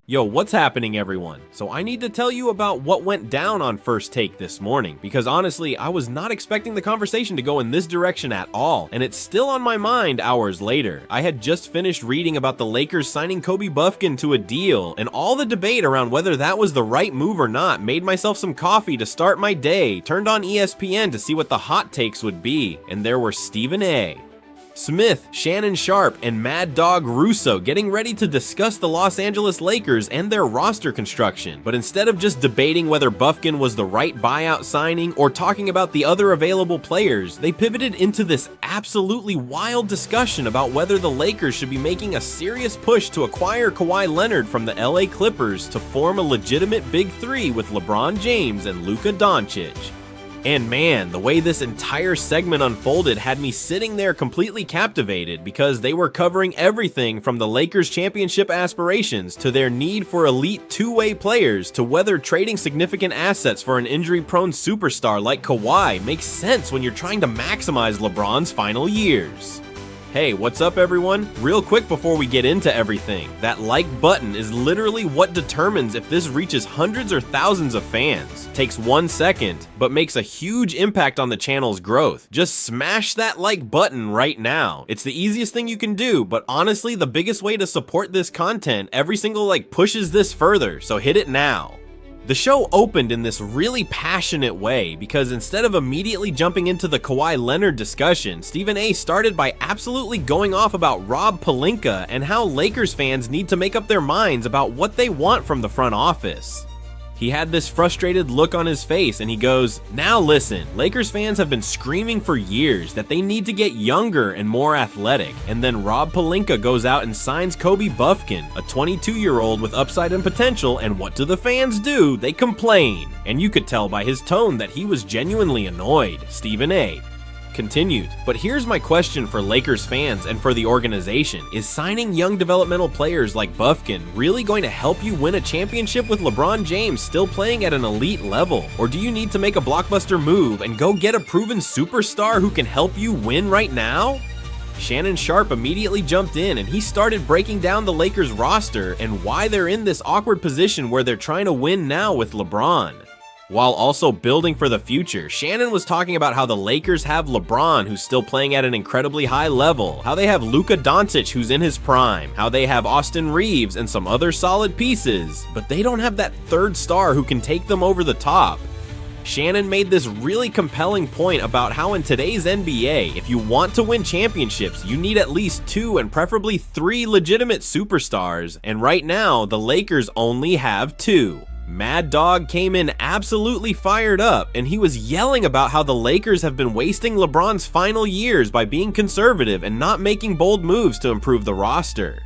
Yo, what's happening, everyone? So I need to tell you about what went down on First Take this morning, because honestly, I was not expecting the conversation to go in this direction at all, and it's still on my mind hours later. I had just finished reading about the Lakers signing Kobe Buffkin to a deal, and all the debate around whether that was the right move or not made myself some coffee to start my day, turned on ESPN to see what the hot takes would be, and there were Stephen A. Smith, Shannon Sharp, and Mad Dog Russo getting ready to discuss the Los Angeles Lakers and their roster construction, but instead of just debating whether Buffkin was the right buyout signing or talking about the other available players, they pivoted into this absolutely wild discussion about whether the Lakers should be making a serious push to acquire Kawhi Leonard from the LA Clippers to form a legitimate Big Three with LeBron James and Luka Doncic. And man, the way this entire segment unfolded had me sitting there completely captivated because they were covering everything from the Lakers' championship aspirations to their need for elite two-way players to whether trading significant assets for an injury-prone superstar like Kawhi makes sense when you're trying to maximize LeBron's final years. Hey, what's up everyone? Real quick before we get into everything, that like button is literally what determines if this reaches hundreds or thousands of fans. Takes 1 second, but makes a huge impact on the channel's growth. Just smash that like button right now. It's the easiest thing you can do, but honestly the biggest way to support this content, every single like pushes this further, so hit it now. The show opened in this really passionate way because instead of immediately jumping into the Kawhi Leonard discussion, Stephen A. started by absolutely going off about Rob Pelinka and how Lakers fans need to make up their minds about what they want from the front office. He had this frustrated look on his face and he goes, "Now listen, Lakers fans have been screaming for years that they need to get younger and more athletic." And then Rob Pelinka goes out and signs Kobe Buffkin, a 22-year-old with upside and potential, and what do the fans do? They complain. And you could tell by his tone that he was genuinely annoyed. Stephen A. Continued. But here's my question for Lakers fans and for the organization. Is signing young developmental players like Bufkin really going to help you win a championship with LeBron James still playing at an elite level? Or do you need to make a blockbuster move and go get a proven superstar who can help you win right now? Shannon Sharpe immediately jumped in and he started breaking down the Lakers roster and why they're in this awkward position where they're trying to win now with LeBron. While also building for the future, Shannon was talking about how the Lakers have LeBron, who's still playing at an incredibly high level, how they have Luka Doncic, who's in his prime, how they have Austin Reeves and some other solid pieces, but they don't have that third star who can take them over the top. Shannon made this really compelling point about how in today's NBA, if you want to win championships, you need at least 2 and preferably 3 legitimate superstars, and right now, the Lakers only have 2. Mad Dog came in absolutely fired up, and he was yelling about how the Lakers have been wasting LeBron's final years by being conservative and not making bold moves to improve the roster.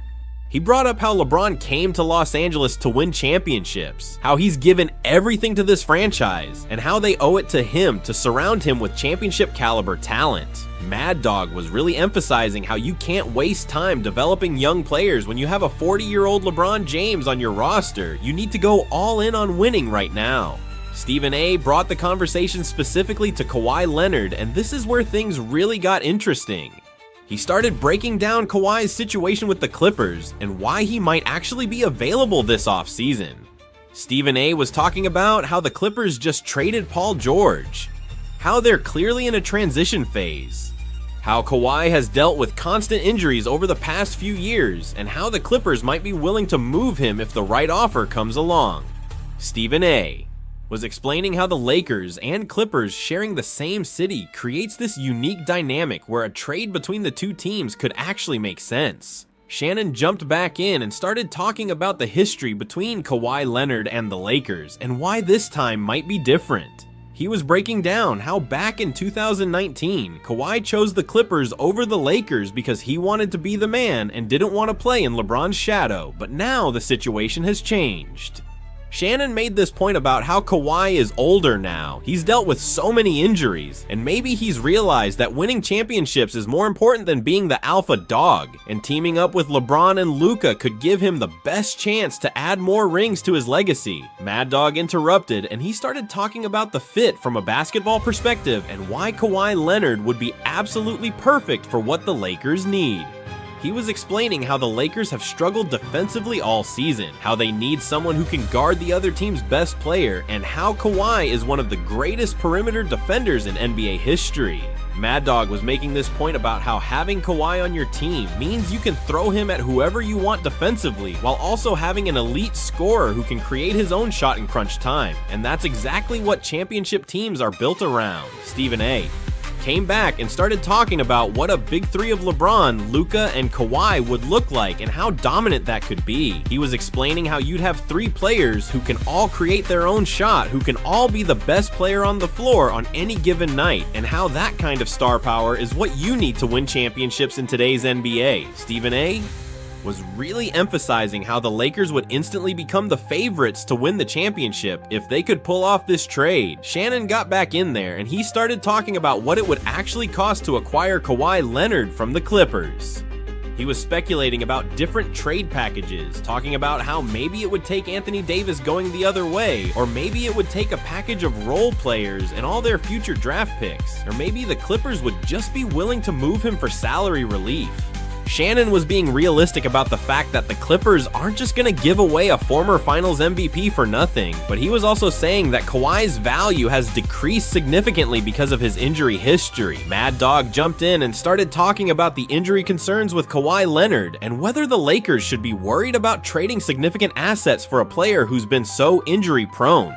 He brought up how LeBron came to Los Angeles to win championships, how he's given everything to this franchise, and how they owe it to him to surround him with championship caliber talent. Mad Dog was really emphasizing how you can't waste time developing young players when you have a 40-year-old LeBron James on your roster. You need to go all in on winning right now. Stephen A. brought the conversation specifically to Kawhi Leonard, and this is where things really got interesting. He started breaking down Kawhi's situation with the Clippers and why he might actually be available this offseason. Stephen A. was talking about how the Clippers just traded Paul George, how they're clearly in a transition phase, how Kawhi has dealt with constant injuries over the past few years, and how the Clippers might be willing to move him if the right offer comes along. Stephen A. was explaining how the Lakers and Clippers sharing the same city creates this unique dynamic where a trade between the two teams could actually make sense. Shannon jumped back in and started talking about the history between Kawhi Leonard and the Lakers and why this time might be different. He was breaking down how back in 2019, Kawhi chose the Clippers over the Lakers because he wanted to be the man and didn't want to play in LeBron's shadow, but now the situation has changed. Shannon made this point about how Kawhi is older now. He's dealt with so many injuries, and maybe he's realized that winning championships is more important than being the alpha dog, and teaming up with LeBron and Luka could give him the best chance to add more rings to his legacy. Mad Dog interrupted, and he started talking about the fit from a basketball perspective and why Kawhi Leonard would be absolutely perfect for what the Lakers need. He was explaining how the Lakers have struggled defensively all season, how they need someone who can guard the other team's best player, and how Kawhi is one of the greatest perimeter defenders in NBA history. Mad Dog was making this point about how having Kawhi on your team means you can throw him at whoever you want defensively, while also having an elite scorer who can create his own shot in crunch time. And that's exactly what championship teams are built around. Stephen A. came back and started talking about what a big three of LeBron, Luka, and Kawhi would look like and how dominant that could be. He was explaining how you'd have 3 players who can all create their own shot, who can all be the best player on the floor on any given night, and how that kind of star power is what you need to win championships in today's NBA. Stephen A. was really emphasizing how the Lakers would instantly become the favorites to win the championship if they could pull off this trade. Shannon got back in there and he started talking about what it would actually cost to acquire Kawhi Leonard from the Clippers. He was speculating about different trade packages, talking about how maybe it would take Anthony Davis going the other way, or maybe it would take a package of role players and all their future draft picks, or maybe the Clippers would just be willing to move him for salary relief. Shannon was being realistic about the fact that the Clippers aren't just going to give away a former Finals MVP for nothing, but he was also saying that Kawhi's value has decreased significantly because of his injury history. Mad Dog jumped in and started talking about the injury concerns with Kawhi Leonard and whether the Lakers should be worried about trading significant assets for a player who's been so injury prone.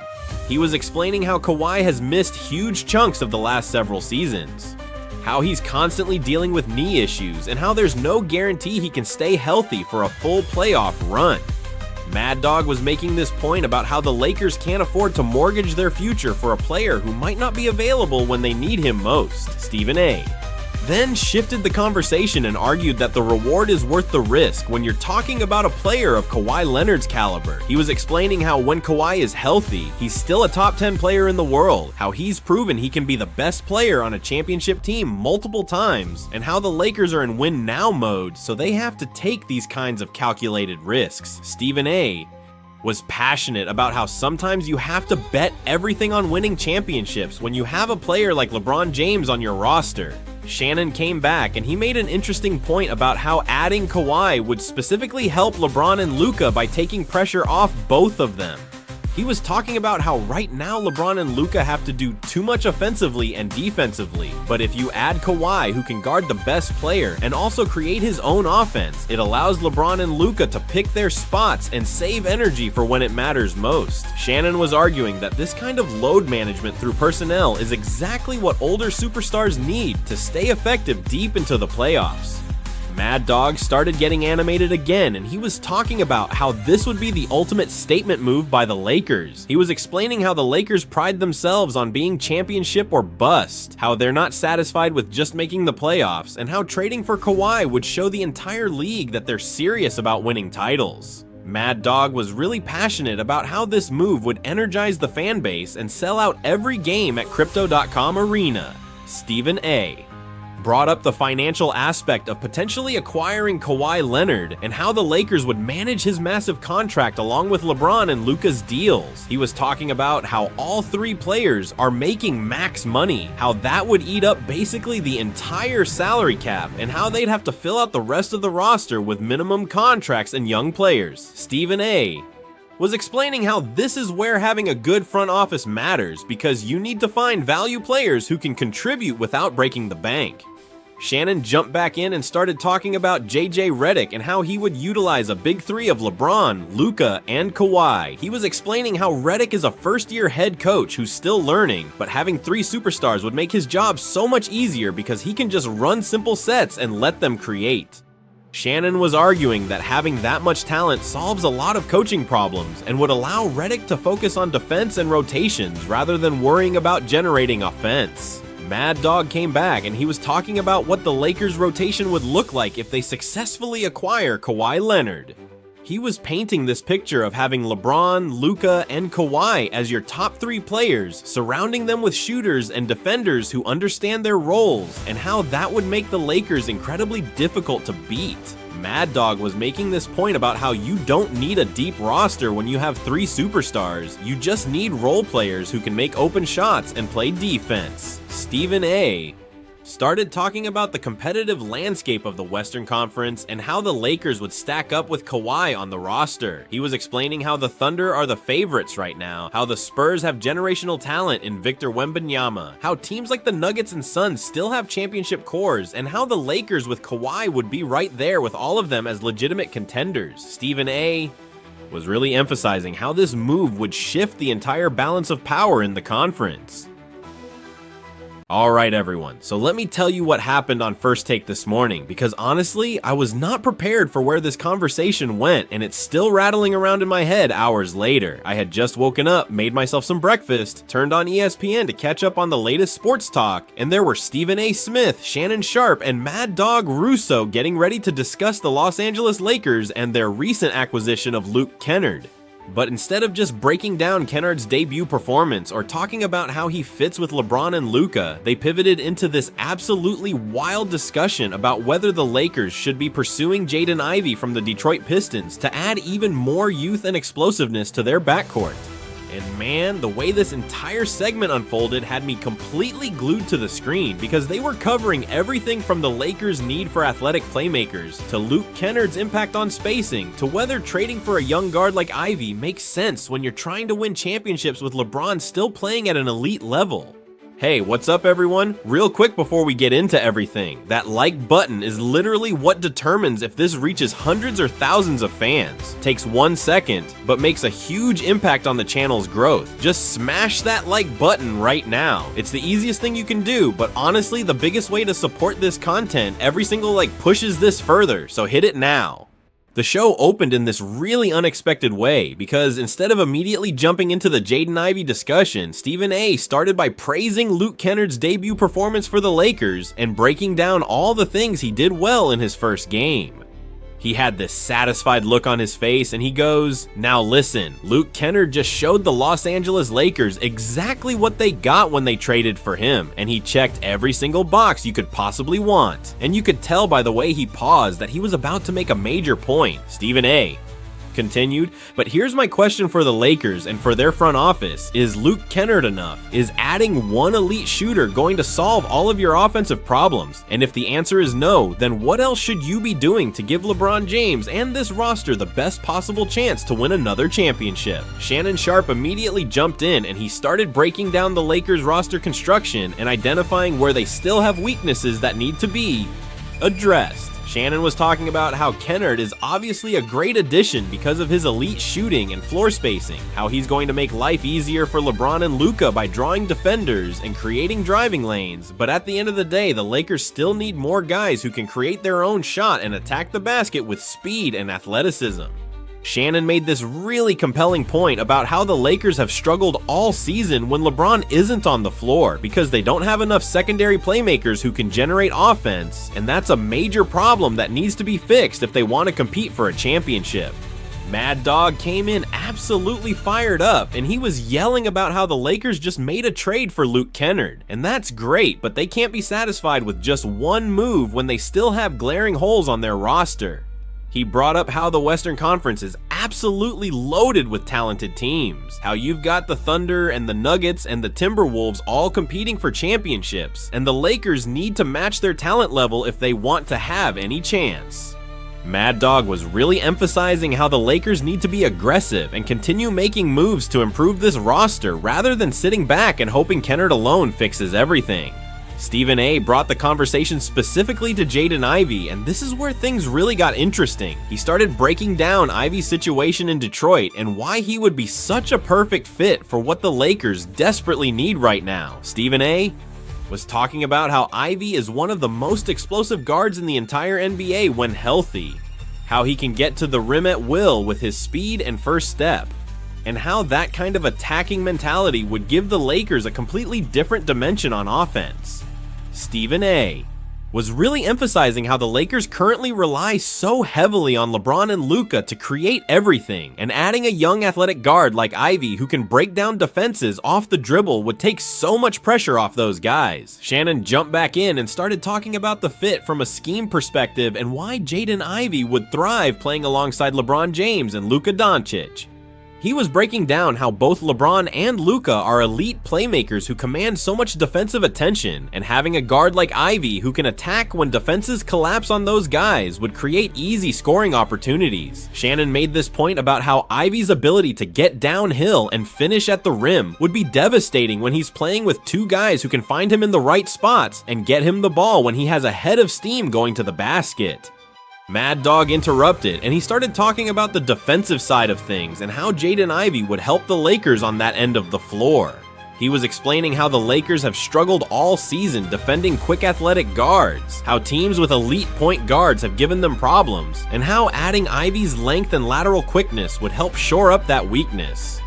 He was explaining how Kawhi has missed huge chunks of the last several seasons, how he's constantly dealing with knee issues, and how there's no guarantee he can stay healthy for a full playoff run. Mad Dog was making this point about how the Lakers can't afford to mortgage their future for a player who might not be available when they need him most. Stephen A. then shifted the conversation and argued that the reward is worth the risk when you're talking about a player of Kawhi Leonard's caliber. He was explaining how when Kawhi is healthy, he's still a top 10 player in the world, how he's proven he can be the best player on a championship team multiple times, and how the Lakers are in win now mode, so they have to take these kinds of calculated risks. Stephen A. was passionate about how sometimes you have to bet everything on winning championships when you have a player like LeBron James on your roster. Shannon came back and he made an interesting point about how adding Kawhi would specifically help LeBron and Luka by taking pressure off both of them. He was talking about how right now LeBron and Luka have to do too much offensively and defensively, but if you add Kawhi, who can guard the best player and also create his own offense, it allows LeBron and Luka to pick their spots and save energy for when it matters most. Shannon was arguing that this kind of load management through personnel is exactly what older superstars need to stay effective deep into the playoffs. Mad Dog started getting animated again, and he was talking about how this would be the ultimate statement move by the Lakers. He was explaining how the Lakers pride themselves on being championship or bust, how they're not satisfied with just making the playoffs, and how trading for Kawhi would show the entire league that they're serious about winning titles. Mad Dog was really passionate about how this move would energize the fan base and sell out every game at Crypto.com Arena. Stephen A. brought up the financial aspect of potentially acquiring Kawhi Leonard and how the Lakers would manage his massive contract along with LeBron and Luka's deals. He was talking about how all three players are making max money, how that would eat up basically the entire salary cap, and how they'd have to fill out the rest of the roster with minimum contracts and young players. Stephen A. was explaining how this is where having a good front office matters, because you need to find value players who can contribute without breaking the bank. Shannon jumped back in and started talking about JJ Redick and how he would utilize a big three of LeBron, Luka, and Kawhi. He was explaining how Redick is a first-year head coach who's still learning, but having three superstars would make his job so much easier because he can just run simple sets and let them create. Shannon was arguing that having that much talent solves a lot of coaching problems and would allow Redick to focus on defense and rotations rather than worrying about generating offense. Mad Dog came back and he was talking about what the Lakers' rotation would look like if they successfully acquire Kawhi Leonard. He was painting this picture of having LeBron, Luka, and Kawhi as your top three players, surrounding them with shooters and defenders who understand their roles, and how that would make the Lakers incredibly difficult to beat. Mad Dog was making this point about how you don't need a deep roster when you have three superstars, you just need role players who can make open shots and play defense. Stephen A. started talking about the competitive landscape of the Western Conference and how the Lakers would stack up with Kawhi on the roster. He was explaining how the Thunder are the favorites right now, how the Spurs have generational talent in Victor Wembanyama, how teams like the Nuggets and Suns still have championship cores, and how the Lakers with Kawhi would be right there with all of them as legitimate contenders. Stephen A. was really emphasizing how this move would shift the entire balance of power in the conference. Alright everyone, so let me tell you what happened on First Take this morning, because honestly, I was not prepared for where this conversation went, and it's still rattling around in my head hours later. I had just woken up, made myself some breakfast, turned on ESPN to catch up on the latest sports talk, and there were Stephen A. Smith, Shannon Sharpe, and Mad Dog Russo getting ready to discuss the Los Angeles Lakers and their recent acquisition of Luke Kennard. But instead of just breaking down Kennard's debut performance or talking about how he fits with LeBron and Luka, they pivoted into this absolutely wild discussion about whether the Lakers should be pursuing Jaden Ivey from the Detroit Pistons to add even more youth and explosiveness to their backcourt. And man, the way this entire segment unfolded had me completely glued to the screen, because they were covering everything from the Lakers' need for athletic playmakers, to Luke Kennard's impact on spacing, to whether trading for a young guard like Ivey makes sense when you're trying to win championships with LeBron still playing at an elite level. Hey, what's up everyone? Real quick before we get into everything, that like button is literally what determines if this reaches hundreds or thousands of fans. Takes 1 second, but makes a huge impact on the channel's growth. Just smash that like button right now. It's the easiest thing you can do, but honestly the biggest way to support this content, every single like pushes this further, so hit it now. The show opened in this really unexpected way because instead of immediately jumping into the Jaden Ivey discussion, Stephen A. started by praising Luke Kennard's debut performance for the Lakers and breaking down all the things he did well in his first game. He had this satisfied look on his face and he goes, "Now listen, Luke Kennard just showed the Los Angeles Lakers exactly what they got when they traded for him, and he checked every single box you could possibly want." And you could tell by the way he paused that he was about to make a major point. Stephen A. continued, "But here's my question for the Lakers and for their front office. Is Luke Kennard enough? Is adding one elite shooter going to solve all of your offensive problems? And if the answer is no, then what else should you be doing to give LeBron James and this roster the best possible chance to win another championship?" Shannon Sharpe immediately jumped in and he started breaking down the Lakers roster construction and identifying where they still have weaknesses that need to be addressed. Shannon was talking about how Kennard is obviously a great addition because of his elite shooting and floor spacing, how he's going to make life easier for LeBron and Luka by drawing defenders and creating driving lanes, but at the end of the day, the Lakers still need more guys who can create their own shot and attack the basket with speed and athleticism. Shannon made this really compelling point about how the Lakers have struggled all season when LeBron isn't on the floor because they don't have enough secondary playmakers who can generate offense, and that's a major problem that needs to be fixed if they want to compete for a championship. Mad Dog came in absolutely fired up, and he was yelling about how the Lakers just made a trade for Luke Kennard, and that's great, but they can't be satisfied with just one move when they still have glaring holes on their roster. He brought up how the Western Conference is absolutely loaded with talented teams, how you've got the Thunder and the Nuggets and the Timberwolves all competing for championships, and the Lakers need to match their talent level if they want to have any chance. Mad Dog was really emphasizing how the Lakers need to be aggressive and continue making moves to improve this roster rather than sitting back and hoping Kennard alone fixes everything. Stephen A. brought the conversation specifically to Jaden Ivey, and this is where things really got interesting. He started breaking down Ivey's situation in Detroit and why he would be such a perfect fit for what the Lakers desperately need right now. Stephen A. was talking about how Ivey is one of the most explosive guards in the entire NBA when healthy, how he can get to the rim at will with his speed and first step, and how that kind of attacking mentality would give the Lakers a completely different dimension on offense. Stephen A. was really emphasizing how the Lakers currently rely so heavily on LeBron and Luka to create everything, and adding a young athletic guard like Ivey who can break down defenses off the dribble would take so much pressure off those guys. Shannon jumped back in and started talking about the fit from a scheme perspective and why Jaden Ivey would thrive playing alongside LeBron James and Luka Doncic. He was breaking down how both LeBron and Luka are elite playmakers who command so much defensive attention, and having a guard like Ivey who can attack when defenses collapse on those guys would create easy scoring opportunities. Shannon made this point about how Ivey's ability to get downhill and finish at the rim would be devastating when he's playing with two guys who can find him in the right spots and get him the ball when he has a head of steam going to the basket. Mad Dog interrupted, and he started talking about the defensive side of things and how Jaden Ivey would help the Lakers on that end of the floor. He was explaining how the Lakers have struggled all season defending quick athletic guards, how teams with elite point guards have given them problems, and how adding Ivey's length and lateral quickness would help shore up that weakness.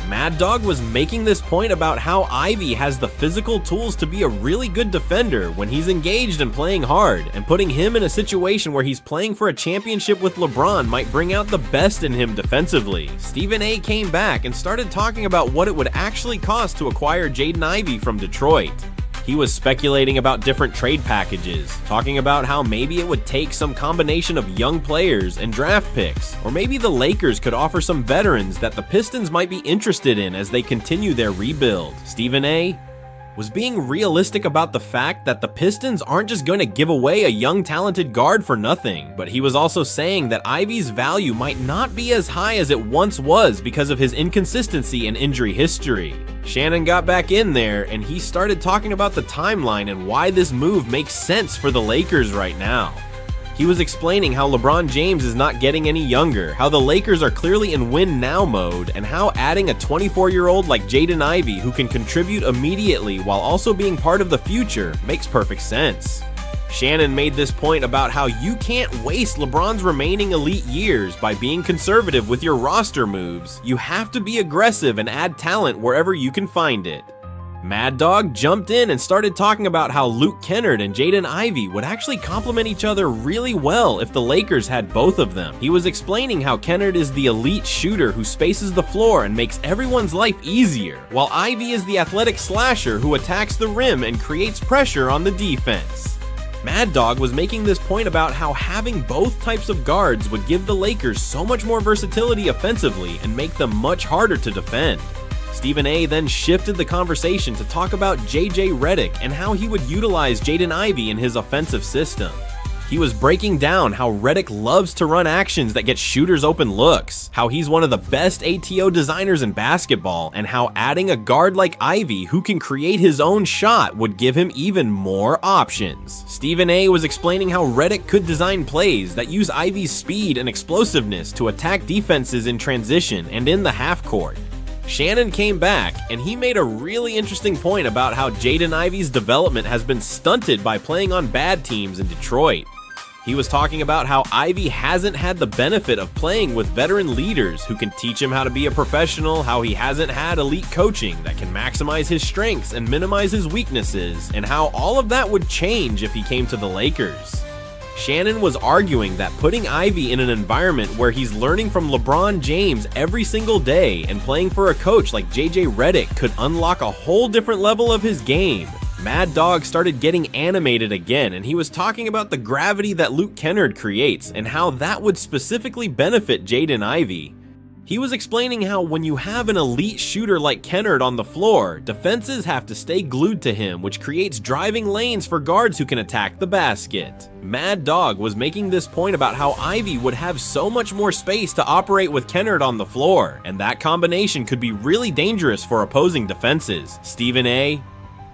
Mad Dog was making this point about how Ivey has the physical tools to be a really good defender when he's engaged and playing hard, and putting him in a situation where he's playing for a championship with LeBron might bring out the best in him defensively. Stephen A. came back and started talking about what it would actually cost to acquire Jaden Ivey from Detroit. He was speculating about different trade packages, talking about how maybe it would take some combination of young players and draft picks, or maybe the Lakers could offer some veterans that the Pistons might be interested in as they continue their rebuild. Stephen A. was being realistic about the fact that the Pistons aren't just going to give away a young talented guard for nothing, but he was also saying that Ivey's value might not be as high as it once was because of his inconsistency and injury history. Shannon got back in there and he started talking about the timeline and why this move makes sense for the Lakers right now. He was explaining how LeBron James is not getting any younger, how the Lakers are clearly in win now mode, and how adding a 24-year-old like Jaden Ivey who can contribute immediately while also being part of the future makes perfect sense. Shannon made this point about how you can't waste LeBron's remaining elite years by being conservative with your roster moves. You have to be aggressive and add talent wherever you can find it. Mad Dog jumped in and started talking about how Luke Kennard and Jaden Ivey would actually complement each other really well if the Lakers had both of them. He was explaining how Kennard is the elite shooter who spaces the floor and makes everyone's life easier, while Ivey is the athletic slasher who attacks the rim and creates pressure on the defense. Mad Dog was making this point about how having both types of guards would give the Lakers so much more versatility offensively and make them much harder to defend. Stephen A then shifted the conversation to talk about JJ Redick and how he would utilize Jaden Ivey in his offensive system. He was breaking down how Redick loves to run actions that get shooters open looks, how he's one of the best ATO designers in basketball, and how adding a guard like Ivey who can create his own shot would give him even more options. Stephen A was explaining how Redick could design plays that use Ivey's speed and explosiveness to attack defenses in transition and in the half court. Shannon came back, and he made a really interesting point about how Jaden Ivey's development has been stunted by playing on bad teams in Detroit. He was talking about how Ivey hasn't had the benefit of playing with veteran leaders who can teach him how to be a professional, how he hasn't had elite coaching that can maximize his strengths and minimize his weaknesses, and how all of that would change if he came to the Lakers. Shannon was arguing that putting Ivey in an environment where he's learning from LeBron James every single day and playing for a coach like JJ Redick could unlock a whole different level of his game. Mad Dog started getting animated again, and he was talking about the gravity that Luke Kennard creates and how that would specifically benefit Jaden Ivey. He was explaining how when you have an elite shooter like Kennard on the floor, defenses have to stay glued to him, which creates driving lanes for guards who can attack the basket. Mad Dog was making this point about how Ivey would have so much more space to operate with Kennard on the floor, and that combination could be really dangerous for opposing defenses. Stephen A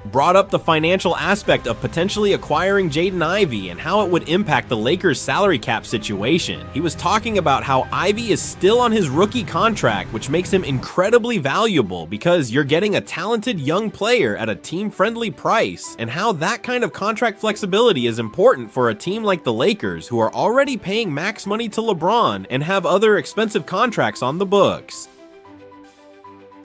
brought up the financial aspect of potentially acquiring Jaden Ivey and how it would impact the Lakers' salary cap situation. He was talking about how Ivey is still on his rookie contract, which makes him incredibly valuable because you're getting a talented young player at a team-friendly price, and how that kind of contract flexibility is important for a team like the Lakers, who are already paying max money to LeBron and have other expensive contracts on the books.